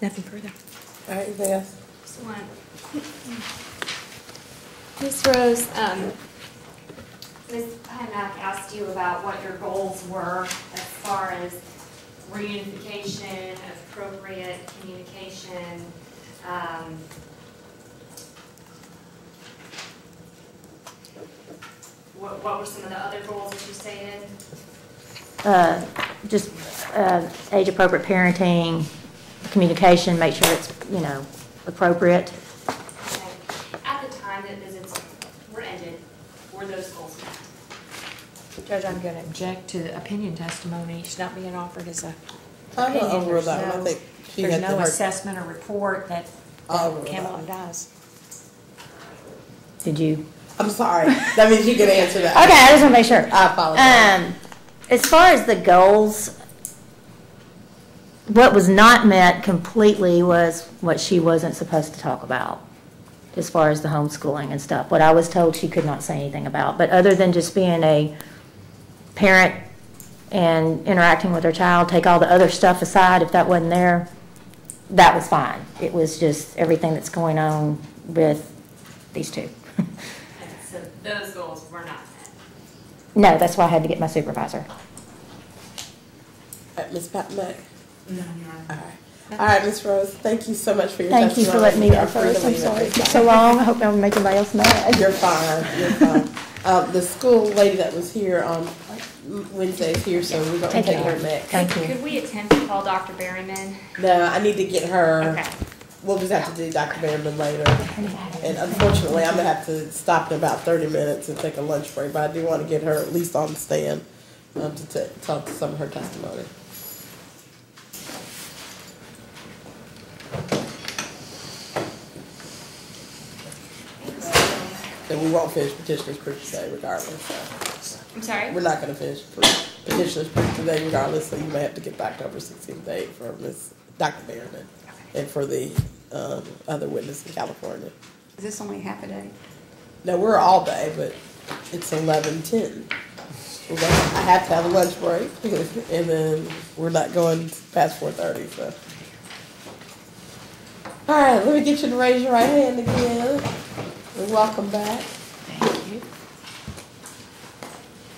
Nothing further. All right, anything else? Just one. Ms. Rose, Ms. Hymack asked you about what your goals were as far as reunification, appropriate communication. What were some of the other goals that you stated? Just age-appropriate parenting, communication, make sure it's, appropriate. Okay. At the time that visits were ended, were those goals met? Judge, I'm going to object to opinion testimony. She's not being offered as a I'm not opinion. over that one. I think she There's had no her. assessment or report that I'll overrule that Camelot one. does. Did you? I'm sorry. That means you can answer that. Okay, I just want to make sure. I apologize. As far as the goals, what was not met completely was what she wasn't supposed to talk about, as far as the homeschooling and stuff. What I was told she could not say anything about. But other than just being a parent and interacting with her child, take all the other stuff aside, if that wasn't there, that was fine. It was just everything that's going on with these two. And so those goals were not met. No, that's why I had to get my supervisor. Ms. Pat Mack. No, Your Honor. All right, Ms. Rose, thank you so much for your Thank you testimony. for letting me You go are free to first. I'm leave at sorry this it took time. so long. I hope I don't make anybody else mad. You're fine, you're fine. The school lady that was here on Wednesday is here, so we're gonna Thank take you. her next. Thank you. Could we attempt to call Dr. Berryman? No, I need to get her. Okay. We'll just have to do Dr. Berryman later. And unfortunately, I'm gonna have to stop in about 30 minutes and take a lunch break, but I do want to get her at least on the stand to talk to some of her testimony. And we won't finish petitioner's proof today regardless. So. I'm sorry? We're not gonna finish petitioner's proof today regardless, so you may have to get back to over 16th date for Dr. Berryman and for the other witness in California. Is this only half a day? No, we're all day, but it's 11:10. I have to have a lunch break, and then we're not going past 4:30, so. All right, let me get you to raise your right hand again. And welcome back. Thank you.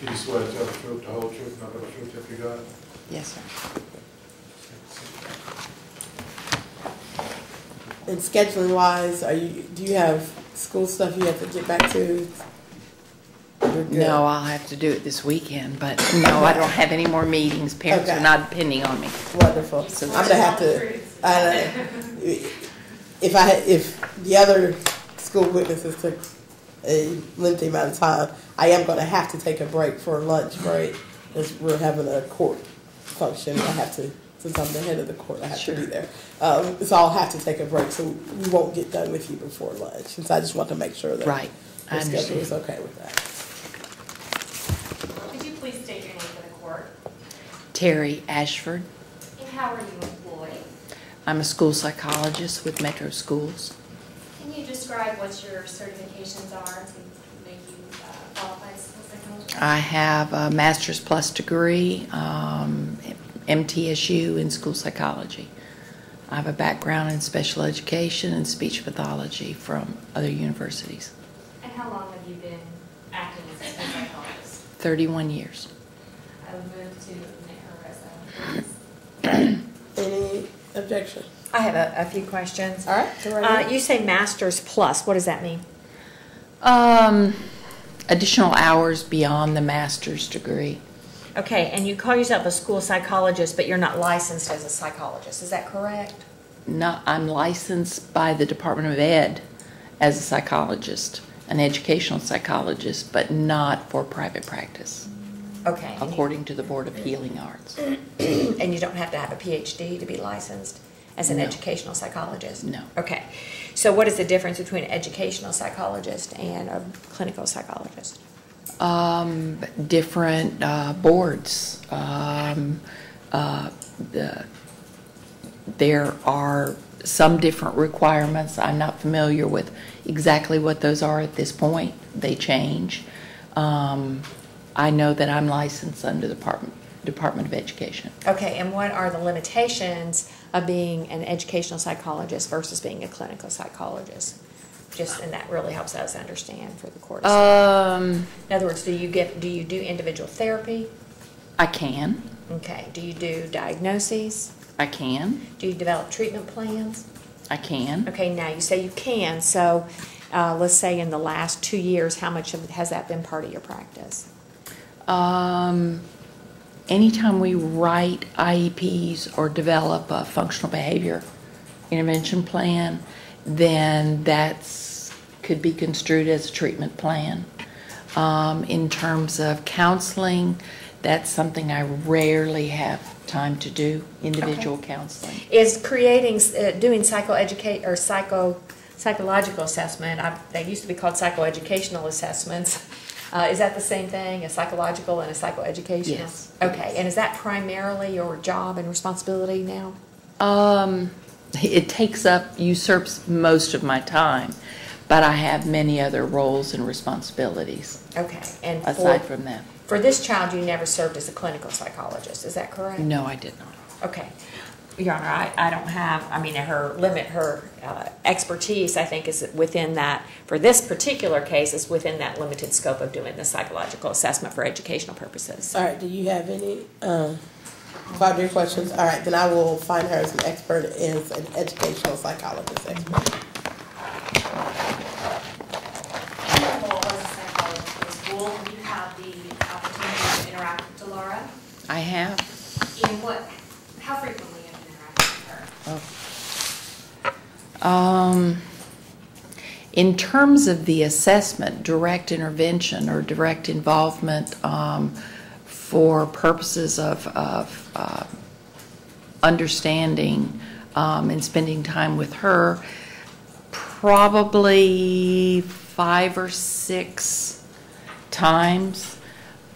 You swear to tell the truth, the whole truth, nothing but the truth if you got it? Yes, sir. And scheduling wise, do you have school stuff you have to get back to? You're good. No, I'll have to do it this weekend, but no, I don't have any more meetings. Parents Okay. are not depending on me. Wonderful. So I'm gonna have to. If the other school witnesses took a lengthy amount of time, I am gonna have to take a break for a lunch break because we're having a court function. I have to, since I'm the head of the court, I have to be there. So I'll have to take a break, so we won't get done with you before lunch. Since I just want to make sure that Right, I the schedule is understand. okay with that. Could you please state your name for the court? Terry Ashford. And how are you employed? I'm a school psychologist with Metro Schools. Can you describe what your certifications are to make you qualified as a psychologist? I have a master's plus degree, MTSU in school psychology. I have a background in special education and speech pathology from other universities. And how long have you been acting as a school psychologist? 31 years. I would move to admit her as a Any objection? I have a few questions. All right. Go right ahead. You say master's plus. What does that mean? Additional hours beyond the master's degree. Okay, and you call yourself a school psychologist, but you're not licensed as a psychologist. Is that correct? No, I'm licensed by the Department of Ed as a psychologist, an educational psychologist, but not for private practice, Okay. according to the Board of Healing Arts. And you don't have to have a PhD to be licensed as an No. educational psychologist? No. Okay. So what is the difference between an educational psychologist and a clinical psychologist? Different boards. There are some different requirements. I'm not familiar with exactly what those are at this point. They change. I know that I'm licensed under the Department of Education. Okay, and what are the limitations of being an educational psychologist versus being a clinical psychologist? And that really helps us understand for the court. In other words, do you do individual therapy? I can. Okay. Do you do diagnoses? I can. Do you develop treatment plans? I can. Okay, now you say you can, so let's say in the last 2 years, how much has that been part of your practice? Anytime we write IEPs or develop a functional behavior intervention plan, then could be construed as a treatment plan. In terms of counseling, that's something I rarely have time to do, individual counseling. Is doing psychological assessment, they used to be called psychoeducational assessments. Is that the same thing, a psychological and a psychoeducational? Yes. Okay, and is that primarily your job and responsibility now? It usurps most of my time, but I have many other roles and responsibilities. Okay, and aside from that. For this child, you never served as a clinical psychologist, is that correct? No, I did not. Okay. Your Honor, I don't have, her expertise, I think, is within that, for this particular case, is within that limited scope of doing the psychological assessment for educational purposes. All right, do you have any quadri questions? All right, then I will find her as an expert, as an educational psychologist expert. Have you had the opportunity to interact with Dilara? I have. How frequently have you interacted with her? In terms of the assessment, direct intervention or direct involvement for purposes of understanding and spending time with her, probably 5 or 6 times,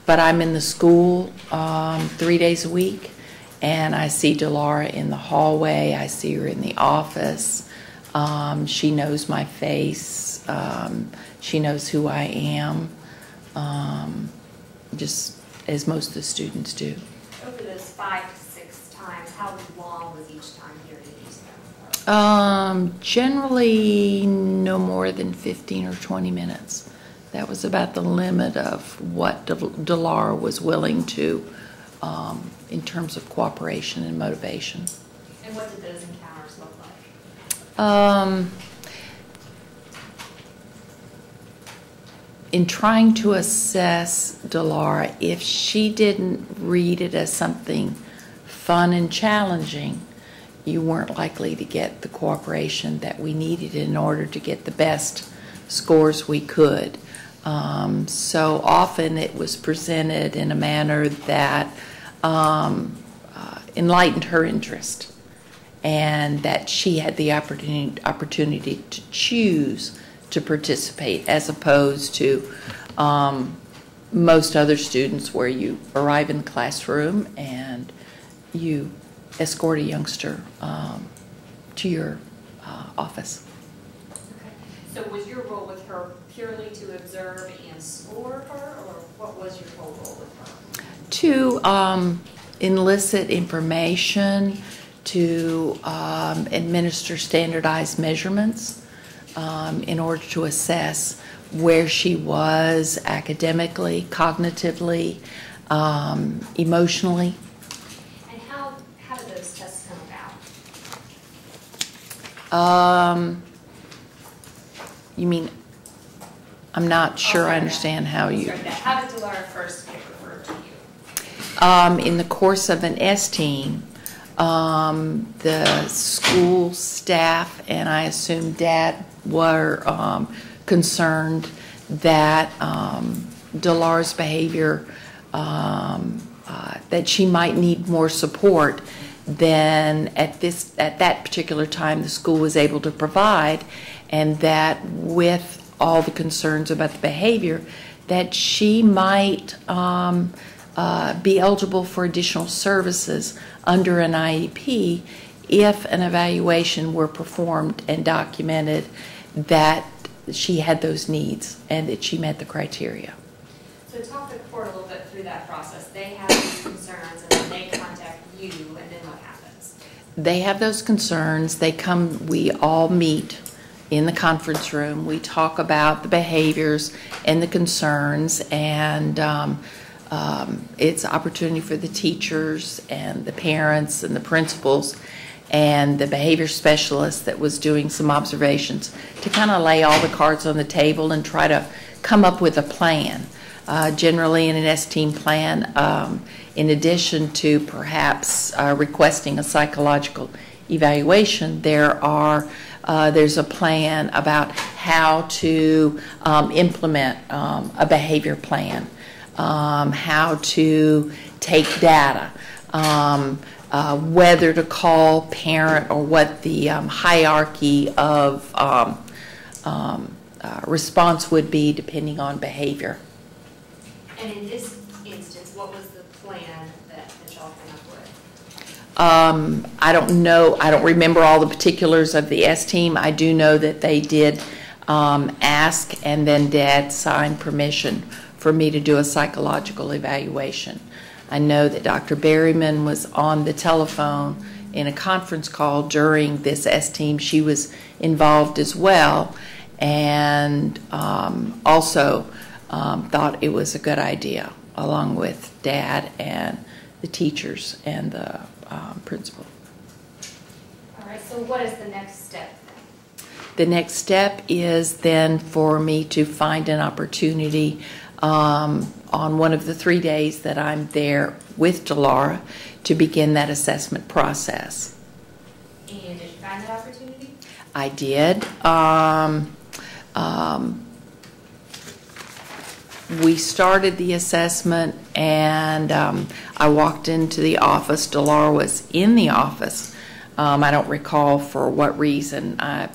but I'm in the school 3 days a week, and I see Dilara in the hallway. I see her in the office. She knows my face. She knows who I am, just as most of the students do. Over those 5 to 6 times, how long was each time here did you spend with her? Generally no more than 15 or 20 minutes. That was about the limit of what Dilara was willing to in terms of cooperation and motivation. And what did those encounters look like? In trying to assess Dilara, if she didn't read it as something fun and challenging, you weren't likely to get the cooperation that we needed in order to get the best scores we could. So often it was presented in a manner that enlightened her interest, and that she had the opportunity to choose to participate, as opposed to most other students where you arrive in the classroom and you escort a youngster to your office. Okay. So was your role with her purely to observe and score her, or what was your whole role with her? To elicit information, to administer standardized measurements in order to assess where she was academically, cognitively, emotionally. And how did those tests come about? You mean, I'm not sure I understand how you... How did Dilara first get referred to you? In the course of an S-team, The school staff and I assume Dad were concerned that Dilara's behavior, that she might need more support than at that particular time the school was able to provide, and that with all the concerns about the behavior, that she might be eligible for additional services under an IEP if an evaluation were performed and documented that she had those needs and that she met the criteria. So talk the court a little bit through that process. They have these concerns and then they contact you, and then what happens? They have those concerns. They come, we all meet in the conference room. We talk about the behaviors and the concerns, and it's an opportunity for the teachers and the parents and the principals and the behavior specialist that was doing some observations to kind of lay all the cards on the table and try to come up with a plan. Generally in an S-team plan, in addition to perhaps requesting a psychological evaluation, there's a plan about how to implement a behavior plan, how to take data, whether to call parent or what the hierarchy of response would be depending on behavior. And in this instance, what was the plan that y'all came up with? I don't know. I don't remember all the particulars of the S-team. I do know that they did ask, and then Dad signed permission for me to do a psychological evaluation. I know that Dr. Berryman was on the telephone in a conference call during this S-team. She was involved as well, and also thought it was a good idea, along with Dad and the teachers and the principal. All right, so what is the next step then? The next step is then for me to find an opportunity on one of the 3 days that I'm there with Dilara to begin that assessment process. And did you find that opportunity? I did. We started the assessment, and I walked into the office. Dilara was in the office. I don't recall for what reason. I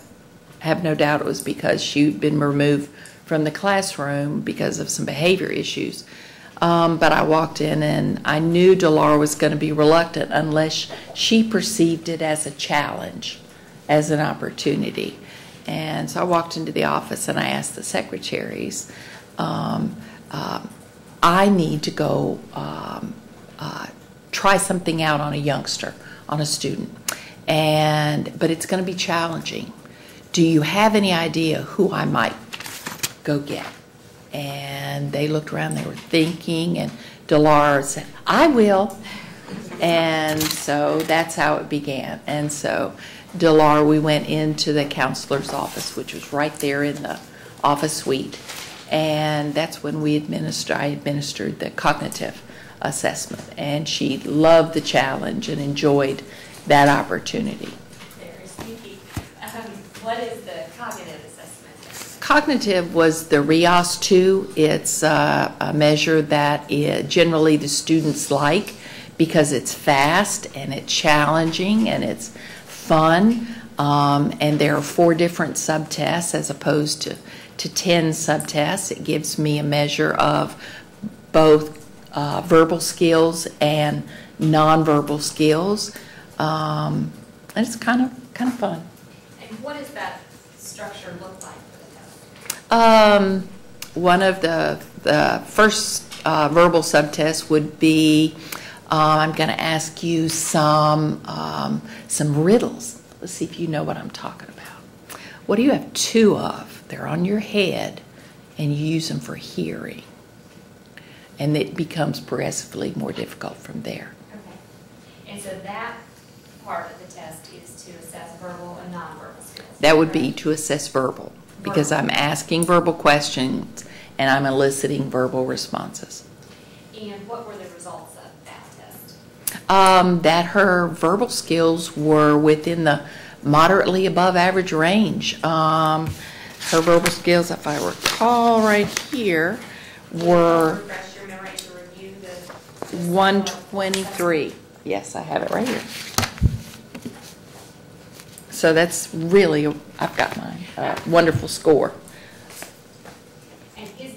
have no doubt it was because she'd been removed from the classroom because of some behavior issues. But I walked in, and I knew Dilara was going to be reluctant unless she perceived it as a challenge, as an opportunity. And so I walked into the office, and I asked the secretaries, I need to go try something out on a youngster, on a student, but it's going to be challenging. Do you have any idea who I might go get? And they looked around, they were thinking, and Dilara said, I will. And so that's how it began. And so Dilara, we went into the counselor's office, which was right there in the office suite. And that's when I administered the cognitive assessment. And she loved the challenge and enjoyed that opportunity. Very sneaky. What is the cognitive assessment? Cognitive was the RIAS 2. It's a measure that generally the students like because it's fast and it's challenging and it's fun. And there are 4 different subtests as opposed to 10 subtests. It gives me a measure of both verbal skills and nonverbal skills, and it's kind of fun. And what does that structure look like for the test? One of the first verbal subtests would be I'm going to ask you some riddles. Let's see if you know what I'm talking about. What do you have 2 of? They're on your head, and you use them for hearing. And it becomes progressively more difficult from there. Okay. And so that part of the test is to assess verbal and nonverbal skills. That would be to assess verbal, because I'm asking verbal questions, and I'm eliciting verbal responses. And what were the results of that test? That her verbal skills were within the moderately above average range. Her verbal skills, if I recall right here, were Refresh your memory to review the 123. Yes, I have it right here. So that's really, I've got my wonderful score. And is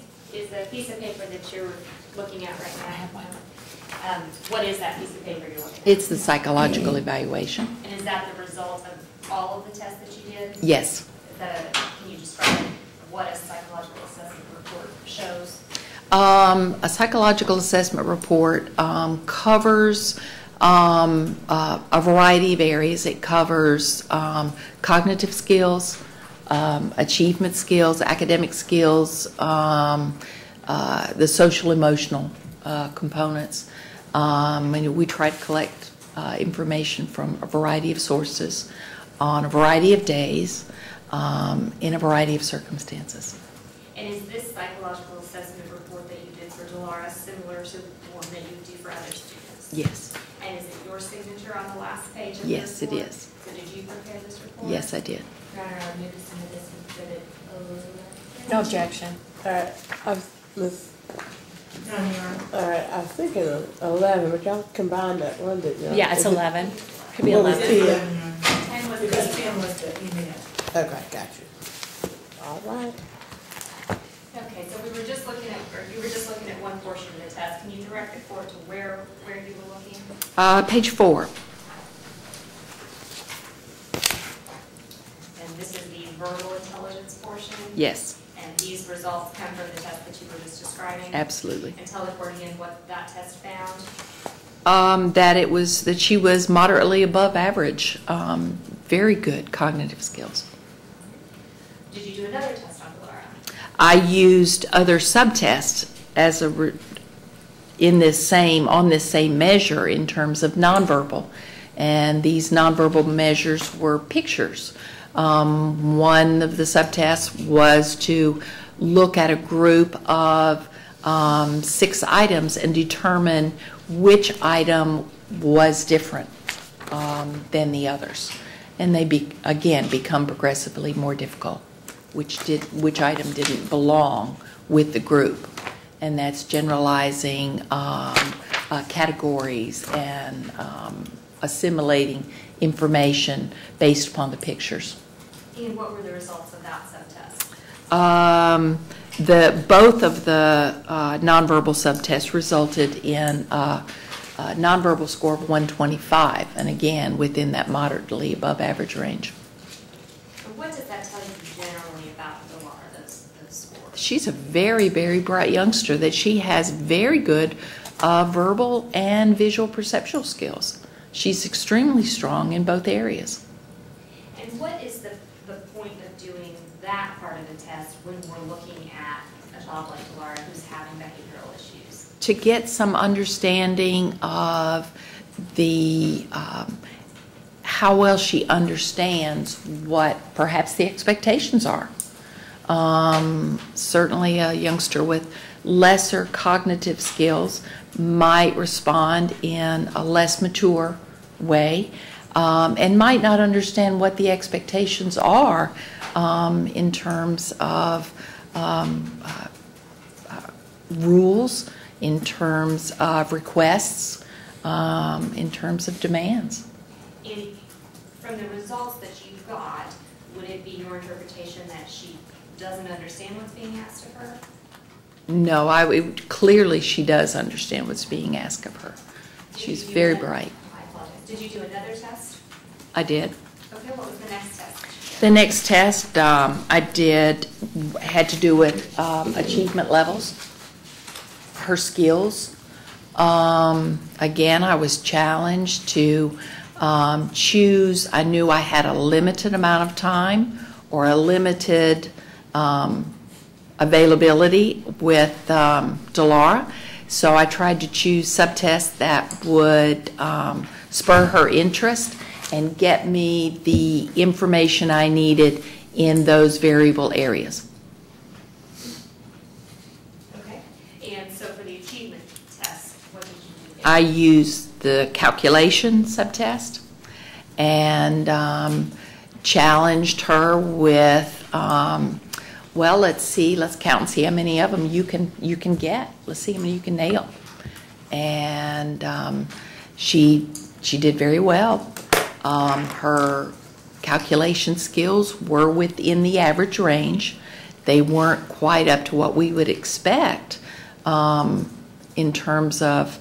the piece of paper that you're looking at right now? I have one. What is that piece of paper you're looking at? It's the psychological evaluation. And is that the result of all of the tests that you did? Yes. Can you describe what a psychological assessment report shows? A psychological assessment report covers a variety of areas. It covers cognitive skills, achievement skills, academic skills, the social emotional components. And we try to collect information from a variety of sources on a variety of days in a variety of circumstances. And is this psychological assessment report that you did for Dilara similar to the one that you do for other students? Yes. And is it your signature on the last page of the Yes, it report? is. So did you prepare this report? Yes, I did. Your Honor, I move to submit this exhibit over. No objection. All right, Miss. None, Your Honor. All right, I was thinking 11, but y'all combined that one, didn't y'all? Yeah, it's 11. Could be What was 11. 10? 10 was Because the, 10 was the email. Okay, got you. All right. okay, so we were just looking at, or you were just looking at one portion of the test. Can you direct the court to where you were looking? Page 4. And this is the verbal intelligence portion? Yes, And these results come from the test that you were just describing? absolutely. And tell the court again what that test found? That she was moderately above average. Very good cognitive skills. Did you do another test on Dilara? I used other subtests as on this same measure in terms of nonverbal, and these nonverbal measures were pictures. One of the subtests was to look at a group of 6 items and determine which item was different than the others, and they become progressively more difficult. Which item didn't belong with the group, and that's generalizing categories and assimilating information based upon the pictures. And what were the results of that subtest? Both of the nonverbal subtests resulted in a nonverbal score of 125, and again within that moderately above average range. And what does that tell you generally about Dilara, those scores? She's a very, very bright youngster, that she has very good verbal and visual perceptual skills. She's extremely strong in both areas. And what is the point of doing that part of the test when we're looking at a child like Dilara who's having behavioral issues? To get some understanding of the how well she understands what perhaps the expectations are. Certainly a youngster with lesser cognitive skills might respond in a less mature way and might not understand what the expectations are in terms of rules, in terms of requests, in terms of demands. And from the results that you've got, would it be your interpretation that she doesn't understand what's being asked of her? No, clearly she does understand what's being asked of her. She's very bright. I apologize. Did you do another test? I did. Okay, what was the next test? The next test I did had to do with achievement levels, her skills. Again, I was challenged to choose. I knew I had a limited amount of time or a limited availability with Dilara, so I tried to choose subtests that would spur her interest and get me the information I needed in those variable areas. Okay. And so for the achievement test, what did you do there? I used the calculation subtest and challenged her with, well, let's count and see how many of them you can get. Let's see how many you can nail. And she did very well. Her calculation skills were within the average range. They weren't quite up to what we would expect in terms of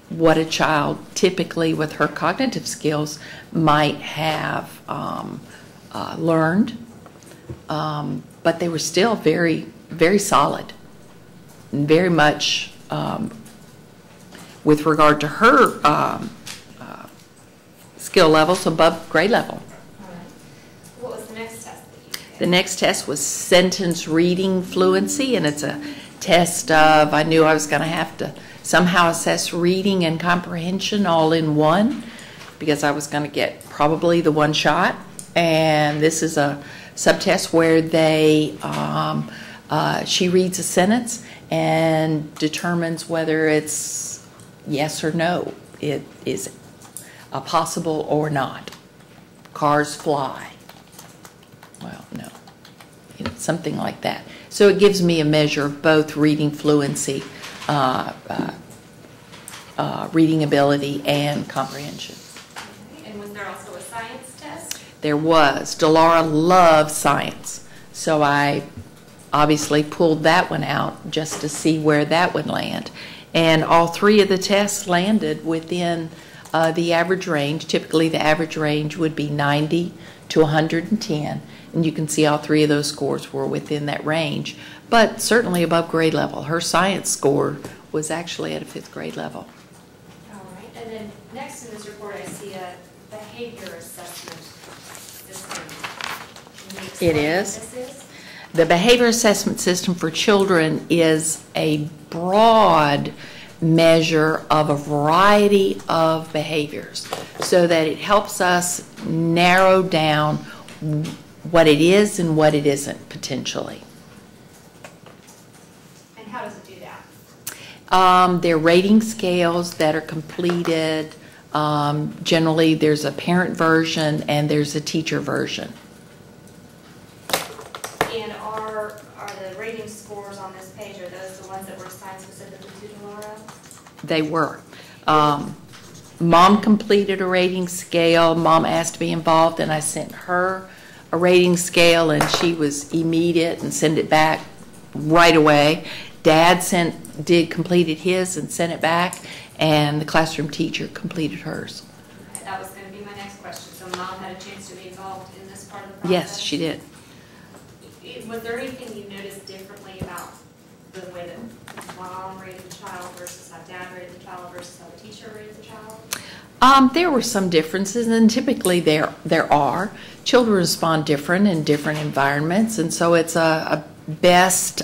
what a child typically with her cognitive skills might have learned. But they were still very, very solid and very much with regard to her skill levels above grade level. All right. What was the next test that you did? The next test was sentence reading fluency, and it's a test of, I knew I was going to have to somehow assess reading and comprehension all in one because I was going to get probably the one shot. And this is a subtest where she reads a sentence and determines whether it's yes or no. It is a possible or not. Cars fly. Well, no. Something like that. So it gives me a measure of both reading fluency, reading ability, and comprehension. Okay. And was there also a science test? There was. Dilara loves science. So I obviously pulled that one out just to see where that would land. And all three of the tests landed within the average range. Typically the average range would be 90 to 110. And you can see all three of those scores were within that range, but certainly above grade level. Her science score was actually at a 5th grade level. All right. And then next in this report, I see a behavior assessment system. Can you explain It is. what this is? The behavior assessment system for children is a broad measure of a variety of behaviors so that it helps us narrow down what it is and what it isn't potentially. And how does it do that? They're rating scales that are completed. Generally, there's a parent version and there's a teacher version. And are the rating scores on this page, are those the ones that were assigned specifically to Dilara? They were. Mom completed a rating scale. Mom asked to be involved, and I sent her a rating scale, and she was immediate and sent it back right away. Dad completed his and sent it back, and the classroom teacher completed hers. Okay, that was going to be my next question. So Mom had a chance to be involved in this part of the process? Yes, she did. Was there anything you noticed differently about the way that Mom rated the child versus how Dad rated the child versus how the teacher rated the child? There were some differences, and typically there are. Children respond different in different environments, and so it's a best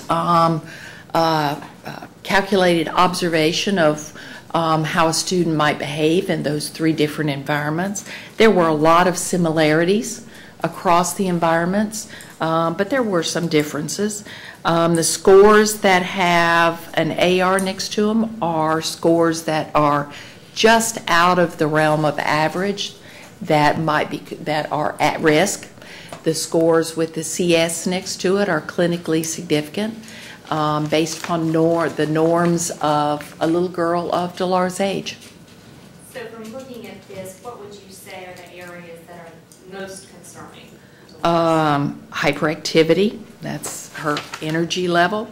calculated observation of how a student might behave in those 3 different environments. There were a lot of similarities across the environments, but there were some differences. The scores that have an AR next to them are scores that are just out of the realm of average that are at risk. The scores with the CS next to it are clinically significant based upon the norms of a little girl of Dilara's age. So from looking at this, what would you say are the areas that are most concerning? Hyperactivity, that's her energy level.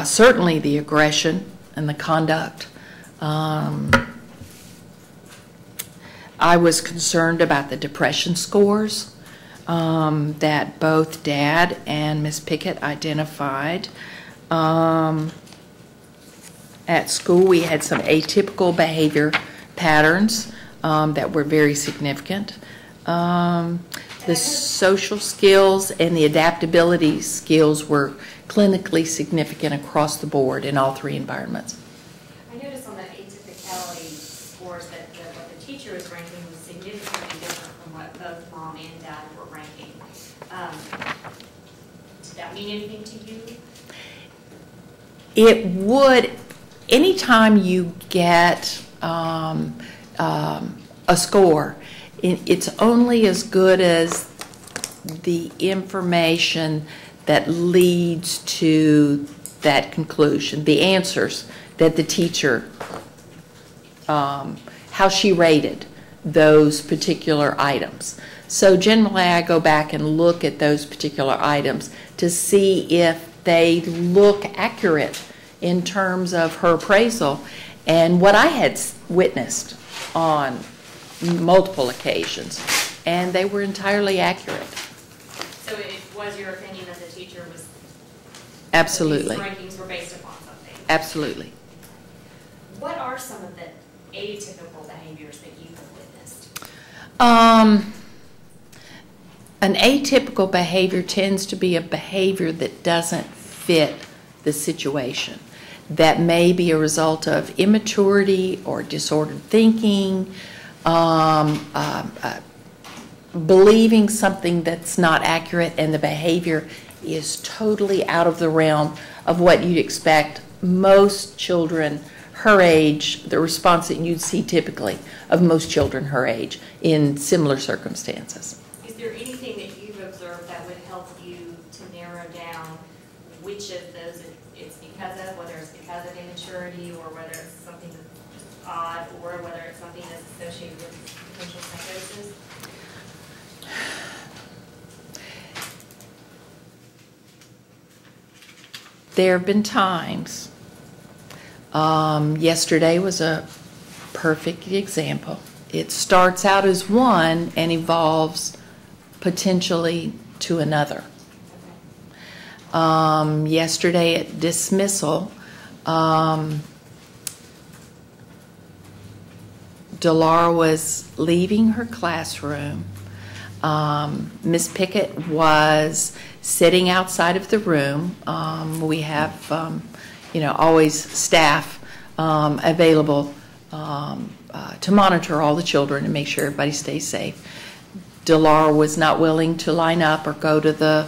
Certainly the aggression and the conduct. I was concerned about the depression scores that both Dad and Miss Pickett identified. At school, we had some atypical behavior patterns that were very significant. The social skills and the adaptability skills were clinically significant across the board in all 3 environments. I noticed on the atypicality scores that what the teacher was ranking was significantly different from what both Mom and Dad were ranking. Did that mean anything to you? It would, anytime you get a score. It's only as good as the information that leads to that conclusion, the answers that the teacher, how she rated those particular items. So generally I go back and look at those particular items to see if they look accurate in terms of her appraisal and what I had witnessed on multiple occasions, and they were entirely accurate. So it was your opinion that the teacher was... Absolutely. These rankings were based upon something? Absolutely. What are some of the atypical behaviors that you have witnessed? An atypical behavior tends to be a behavior that doesn't fit the situation, that may be a result of immaturity or disordered thinking, believing something that's not accurate, and the behavior is totally out of the realm of what you'd expect most children her age, the response that you'd see typically of most children her age in similar circumstances. Is there anything that you've observed that would help you to narrow down which of those it's because of, whether it's because of immaturity or whether it's something that's odd or whether it's something that's associated with potential psychosis? There have been times, yesterday was a perfect example. It starts out as one and evolves potentially to another. Yesterday at dismissal, Dilara was leaving her classroom. Miss Pickett was sitting outside of the room. We have, always staff available to monitor all the children and make sure everybody stays safe. Dilara was not willing to line up or go to the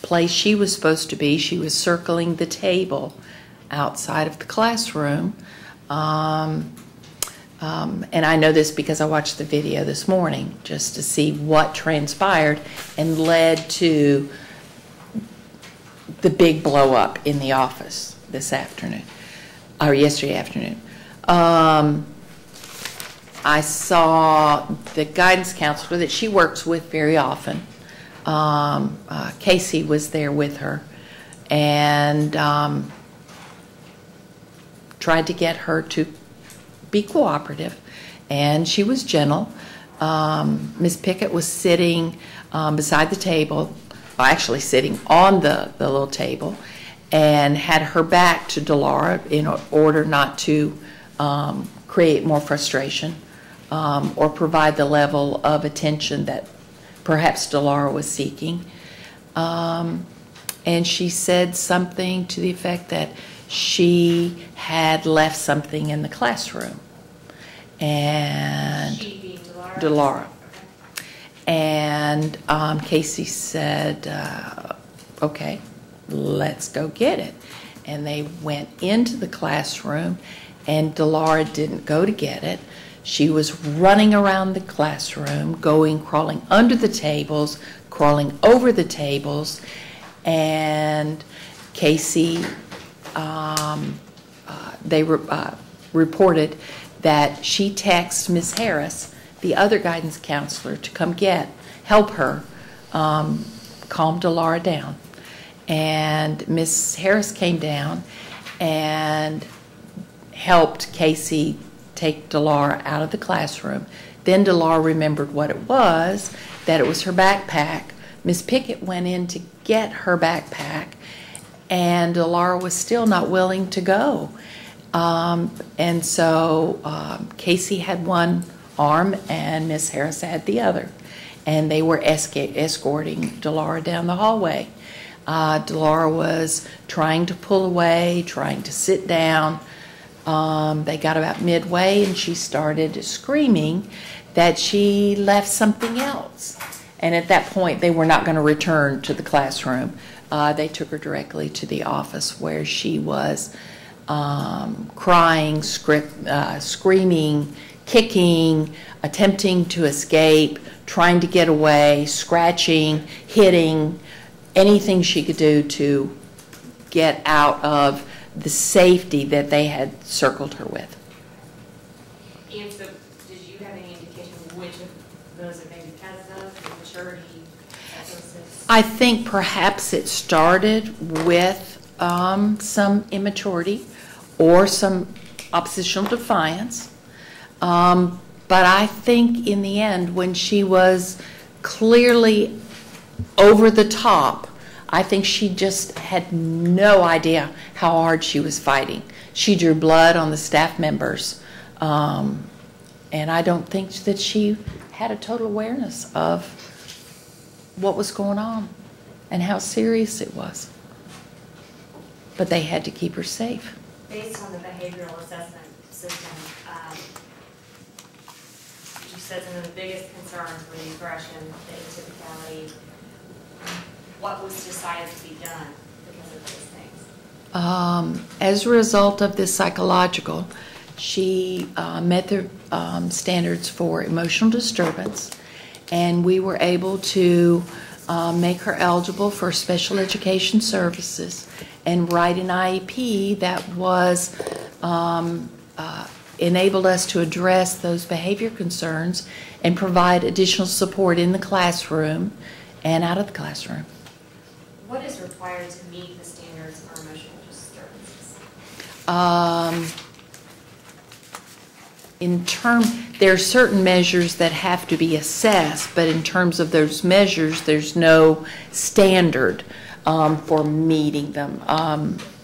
place she was supposed to be. She was circling the table outside of the classroom. And I know this because I watched the video this morning just to see what transpired and led to the big blow up in the office this afternoon, or yesterday afternoon. I saw the guidance counselor that she works with very often. Casey was there with her and tried to get her to be cooperative, and she was gentle. Miss Pickett was sitting beside the table, actually sitting on the little table, and had her back to Dilara in order not to create more frustration or provide the level of attention that perhaps Dilara was seeking. And she said something to the effect that she had left something in the classroom. And She being Dilara? Dilara. And Casey said, okay, let's go get it. And they went into the classroom, and Dilara didn't go to get it. She was running around the classroom, crawling under the tables, crawling over the tables, and Casey, they reported that she texted Miss Harris, the other guidance counselor, to come help her calm Dilara down. And Miss Harris came down and helped Casey take Dilara out of the classroom. Then Dilara remembered what it was, that it was her backpack. Miss Pickett went in to get her backpack, and Dilara was still not willing to go. And so Casey had one arm and Miss Harris had the other. And they were escorting Dilara down the hallway. Dilara was trying to pull away, trying to sit down. They got about midway and she started screaming that she left something else. And at that point they were not going to return to the classroom. They took her directly to the office where she was crying, screaming, kicking, attempting to escape, trying to get away, scratching, hitting, anything she could do to get out of the safety that they had circled her with. And so, did you have any indication which of those are maybe because of the maturity, psychosis? I think perhaps it started with some immaturity or some oppositional defiance. But I think in the end, when she was clearly over the top, I think she just had no idea how hard she was fighting. She drew blood on the staff members. And I don't think that she had a total awareness of what was going on and how serious it was. But they had to keep her safe. Based on the behavioral assessment system, you said some of the biggest concerns were the aggression, the atypicality. What was decided to be done because of those things? As a result of this psychological, she met the standards for emotional disturbance, and we were able to make her eligible for special education services and write an IEP that was enabled us to address those behavior concerns and provide additional support in the classroom and out of the classroom. What is required to meet the standards for emotional disturbances? There are certain measures that have to be assessed, but in terms of those measures, there's no standard for meeting them.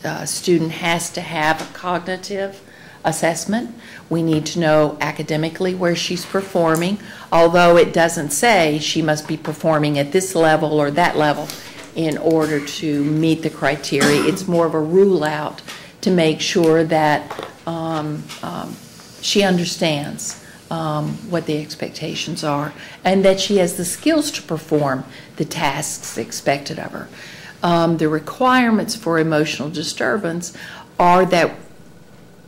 A student has to have a cognitive assessment. We need to know academically where she's performing, although it doesn't say she must be performing at this level or that level in order to meet the criteria. It's more of a rule out to make sure that she understands what the expectations are and that she has the skills to perform the tasks expected of her. The requirements for emotional disturbance are that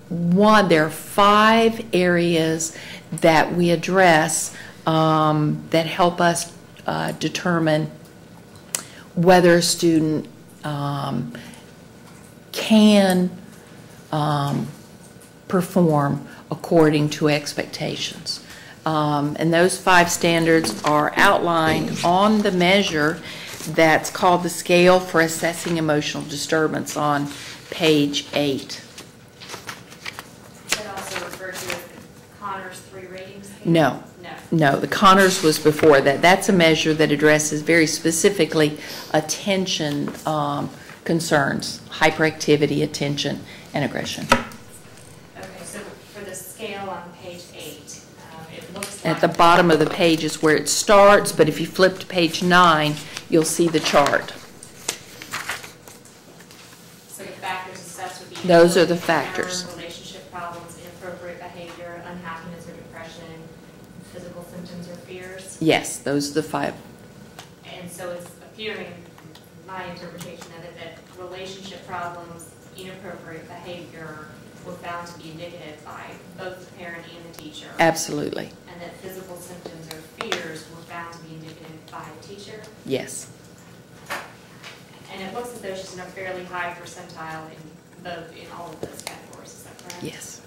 there are 5 areas that we address that help us determine whether a student can perform according to expectations. And those 5 standards are outlined on the measure that's called the Scale for Assessing Emotional Disturbance on page 8. That also referred to as the Connors 3 ratings? No. No, the Connors was before that. That's a measure that addresses very specifically attention concerns, hyperactivity, attention, and aggression. Okay, so for the scale on page 8, it looks like... At the bottom of the page is where it starts, but if you flip to page 9, you'll see the chart. So the factors assessed would be... Those are the factors. Relationship problems, inappropriate behavior, unhappiness or depression, physical symptoms or fears. Yes, those are the 5. And so it's appearing, my interpretation of it, that relationship problems, inappropriate behavior were found to be indicative by both the parent and the teacher. Absolutely. And that physical symptoms or fears were found to be indicative by the teacher. Yes. And it looks as though she's in a fairly high percentile in all of those categories. Is that correct? Yes.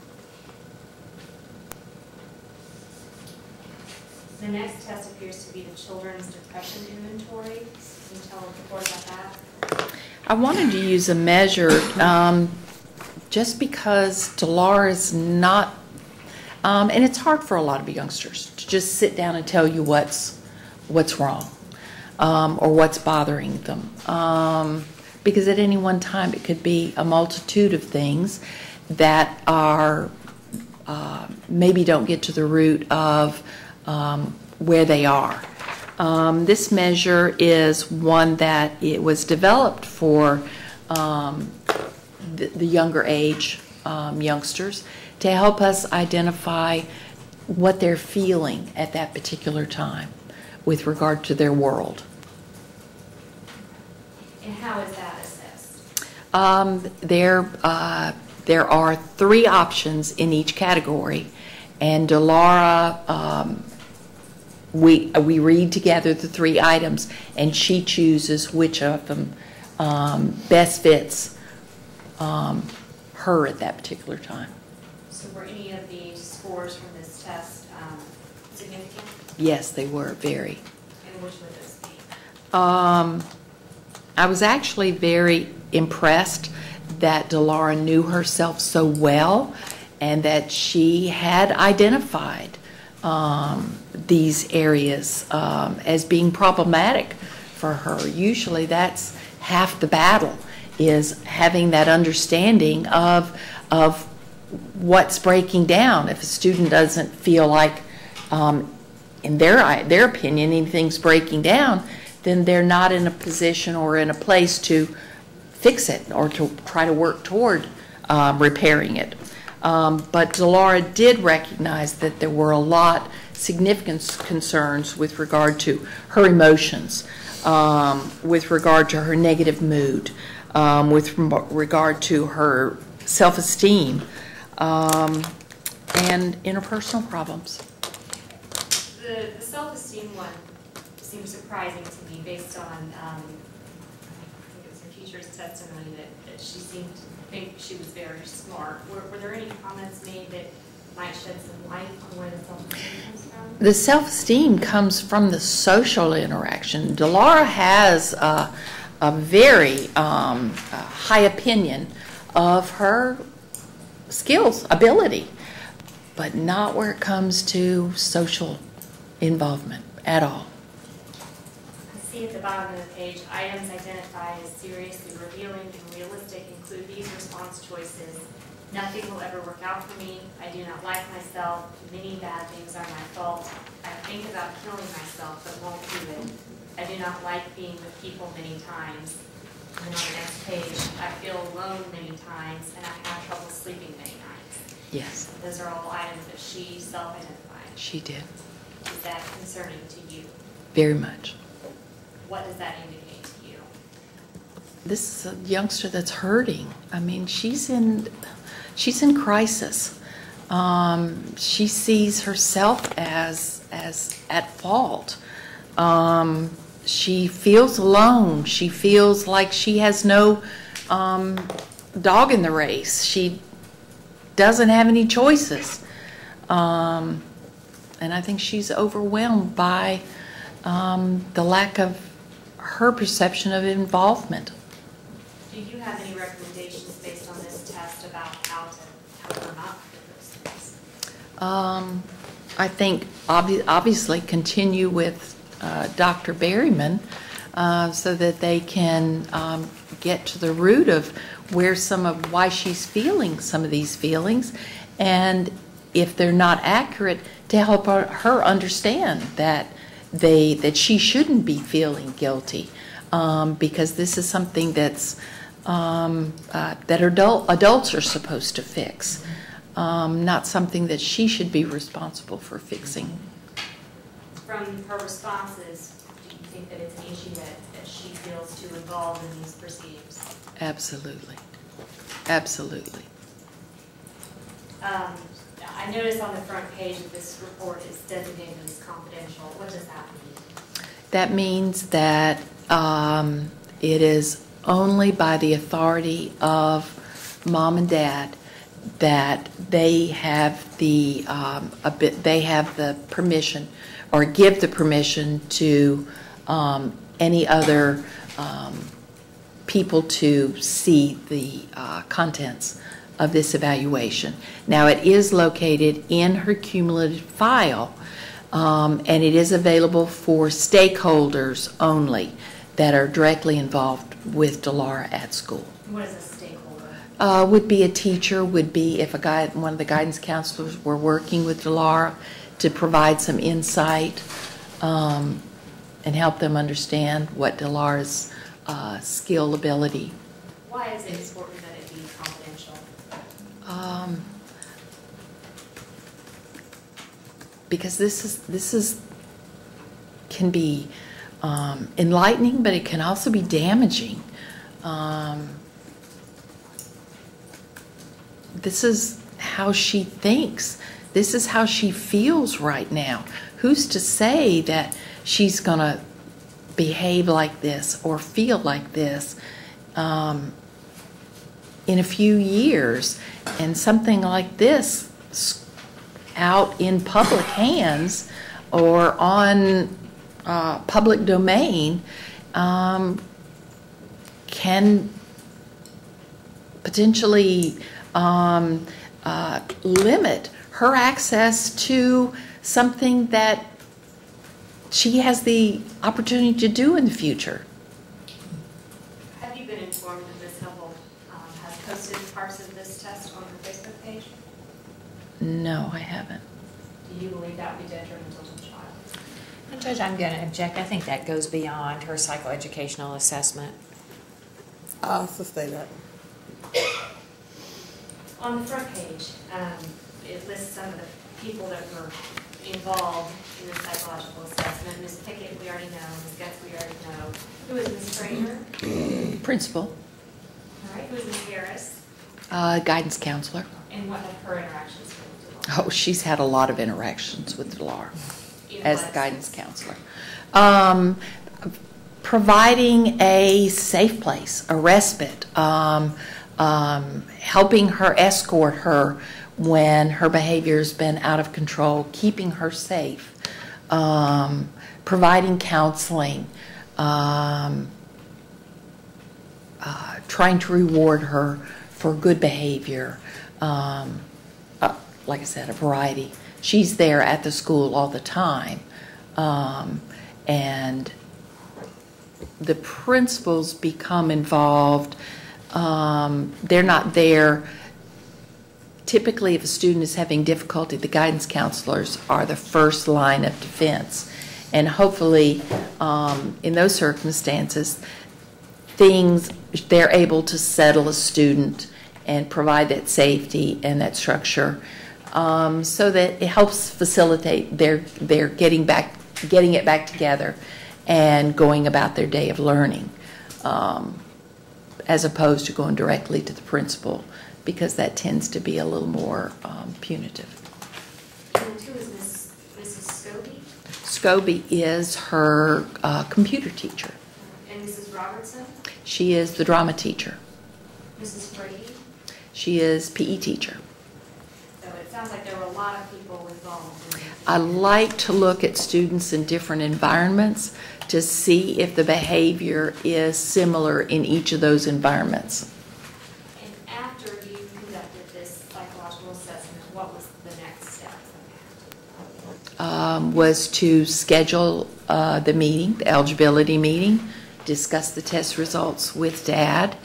The next test appears to be the Children's Depression Inventory. Can you tell us more about that? I wanted to use a measure just because Dilara is not, and it's hard for a lot of youngsters to just sit down and tell you what's wrong or what's bothering them. Because at any one time it could be a multitude of things that are maybe don't get to the root of where they are. This measure is one that it was developed for the younger age youngsters to help us identify what they're feeling at that particular time with regard to their world. And how is that assessed? Their there are 3 options in each category, and Dilara, we read together the 3 items, and she chooses which of them best fits her at that particular time. So were any of the scores from this test significant? Yes, they were, very. And which would those be? I was actually very impressed that Dilara knew herself so well and that she had identified these areas as being problematic for her. Usually that's half the battle, is having that understanding of what's breaking down. If a student doesn't feel like, in their opinion, anything's breaking down, then they're not in a position or in a place to fix it or to try to work toward repairing it. But Dilara did recognize that there were a lot significant concerns with regard to her emotions, with regard to her negative mood, with regard to her self-esteem, and interpersonal problems. The self-esteem one seems surprising to me based on, I think it was her teacher's testimony that she seemed to think she was very smart. Were there any comments made that might shed some light on where the self-esteem comes from? The self-esteem comes from the social interaction. Dilara has a very high opinion of her skills, ability, but not where it comes to social involvement at all. I see at the bottom of the page, items identified as seriously revealing and realistic include these response choices. Nothing will ever work out for me. I do not like myself. Many bad things are my fault. I think about killing myself, but won't do it. I do not like being with people many times. And on the next page, I feel alone many times, and I have trouble sleeping many nights. Yes, Those are all items that she self-identified. she did. Is that concerning to you? Very much. What does that indicate to you? This is a youngster that's hurting. I mean, she's in crisis. She sees herself as at fault. She feels alone. She feels like she has no dog in the race. She doesn't have any choices. And I think she's overwhelmed by the lack of her perception of involvement. Do you have any recommendations based on this test about how to help her not feel those things? I think obviously continue with Dr. Berryman so that they can get to the root of why she's feeling some of these feelings, and if they're not accurate, to help her understand that she shouldn't be feeling guilty, because this is something that's that adults are supposed to fix, not something that she should be responsible for fixing. From her responses, do you think that it's an issue that she feels too involved in these proceedings? Absolutely. Absolutely. I noticed on the front page that this report is designated as confidential. What does that mean? That means that it is only by the authority of mom and dad that they have the permission, or give the permission to any other people to see the contents of this evaluation. Now, it is located in her cumulative file, and it is available for stakeholders only that are directly involved with Dilara at school. What is a stakeholder? Would be a teacher, would be if one of the guidance counselors were working with Dilara to provide some insight and help them understand what Dilara's skill, ability. Why is it important that it be confidential? Because this can be enlightening, but it can also be damaging. this is how she thinks. This is how she feels right now. Who's to say that she's going to behave like this or feel like this in a few years? And something like this out in public hands or on public domain can potentially limit her access to something that she has the opportunity to do in the future. Have you been informed that Ms. Hubble has posted parts of this test on her Facebook page? No, I haven't. Do you believe that would be detrimental to the child? And Judge, I'm going to object. I think that goes beyond her psychoeducational assessment. I'll sustain that. On the front page, it lists some of the people that were involved in the psychological assessment. Ms. Pickett, we already know. Ms. Getz, we already know. Who is Ms. Stranger? Principal. All right. Who is Ms. Harris? Guidance counselor. And what have her interactions been with Dilara? Oh, she's had a lot of interactions with Dilara as the guidance counselor. Providing a safe place, a respite, helping her, escort her when her behavior's been out of control, keeping her safe, providing counseling, trying to reward her for good behavior. Like I said, a variety. She's there at the school all the time. And the principals become involved. They're not there. Typically, if a student is having difficulty, the guidance counselors are the first line of defense. And hopefully, in those circumstances, they're able to settle a student and provide that safety and that structure so that it helps facilitate their getting it back together and going about their day of learning, as opposed to going directly to the principal, because that tends to be a little more punitive. And who is Mrs. Scobie? Scobie is her computer teacher. And Mrs. Robertson? She is the drama teacher. Mrs. Brady? She is PE teacher. So it sounds like there were a lot of people involved in this. I like to look at students in different environments to see if the behavior is similar in each of those environments. And after you conducted this psychological assessment, what was the next step from that? Was to schedule the meeting, the eligibility meeting, discuss the test results with Dad,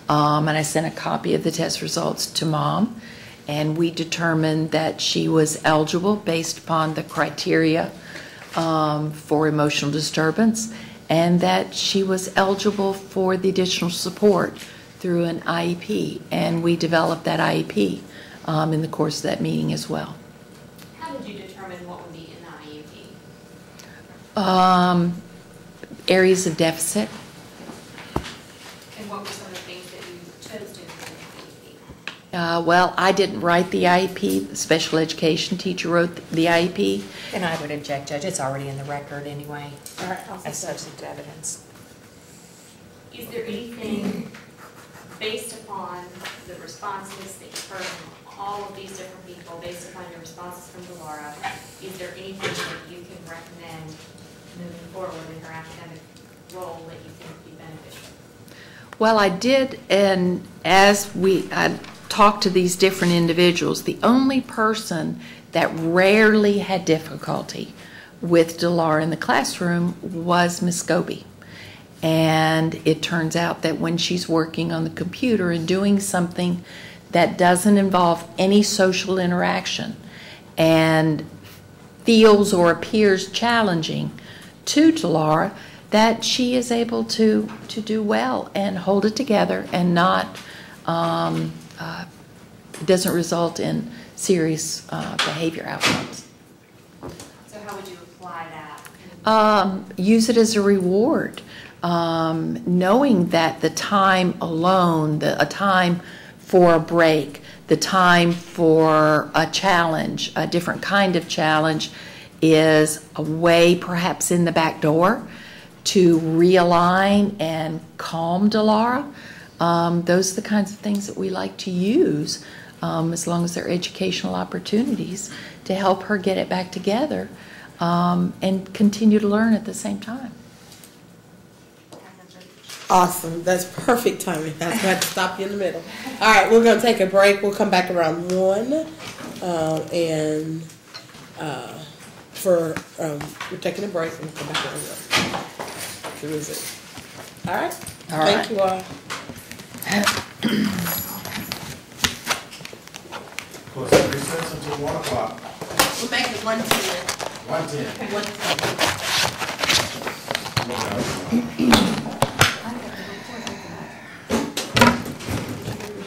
and I sent a copy of the test results to Mom, and we determined that she was eligible based upon the criteria for emotional disturbance, and that she was eligible for the additional support through an IEP, and we developed that IEP in the course of that meeting as well. How did you determine what would be in the IEP? Areas of deficit. And what were some of the things that you chose to include in the IEP? Well, I didn't write the IEP. The special education teacher wrote the IEP. And I would object, Judge. It's already in the record anyway, All right, I'll as sustain. substantive evidence. Is there anything based upon the responses that you've heard from all of these different people, based upon your responses from Dilara, is there anything that you can recommend moving forward in her academic role that you think would be beneficial? Well, I did, and as I talked to these different individuals, the only person that rarely had difficulty with Dilara in the classroom was Miss Scobie. And it turns out that when she's working on the computer and doing something that doesn't involve any social interaction and feels or appears challenging to Dilara, that she is able to do well and hold it together and not doesn't result in serious behavior outcomes. So how would you apply that? Use it as a reward, knowing that the time alone, a time for a break, the time for a challenge, a different kind of challenge, is a way perhaps in the back door to realign and calm Dilara. Those are the kinds of things that we like to use, as long as they're educational opportunities, to help her get it back together and continue to learn at the same time. Awesome. That's perfect timing. That's why I had to stop you in the middle. All right, we're going to take a break. We'll come back around 1. We're taking a break and we'll come back around 1 to resume. All right? Thank you all. Close the recess until 1 o'clock. We'll make it 1:10. 1:10. 1:10.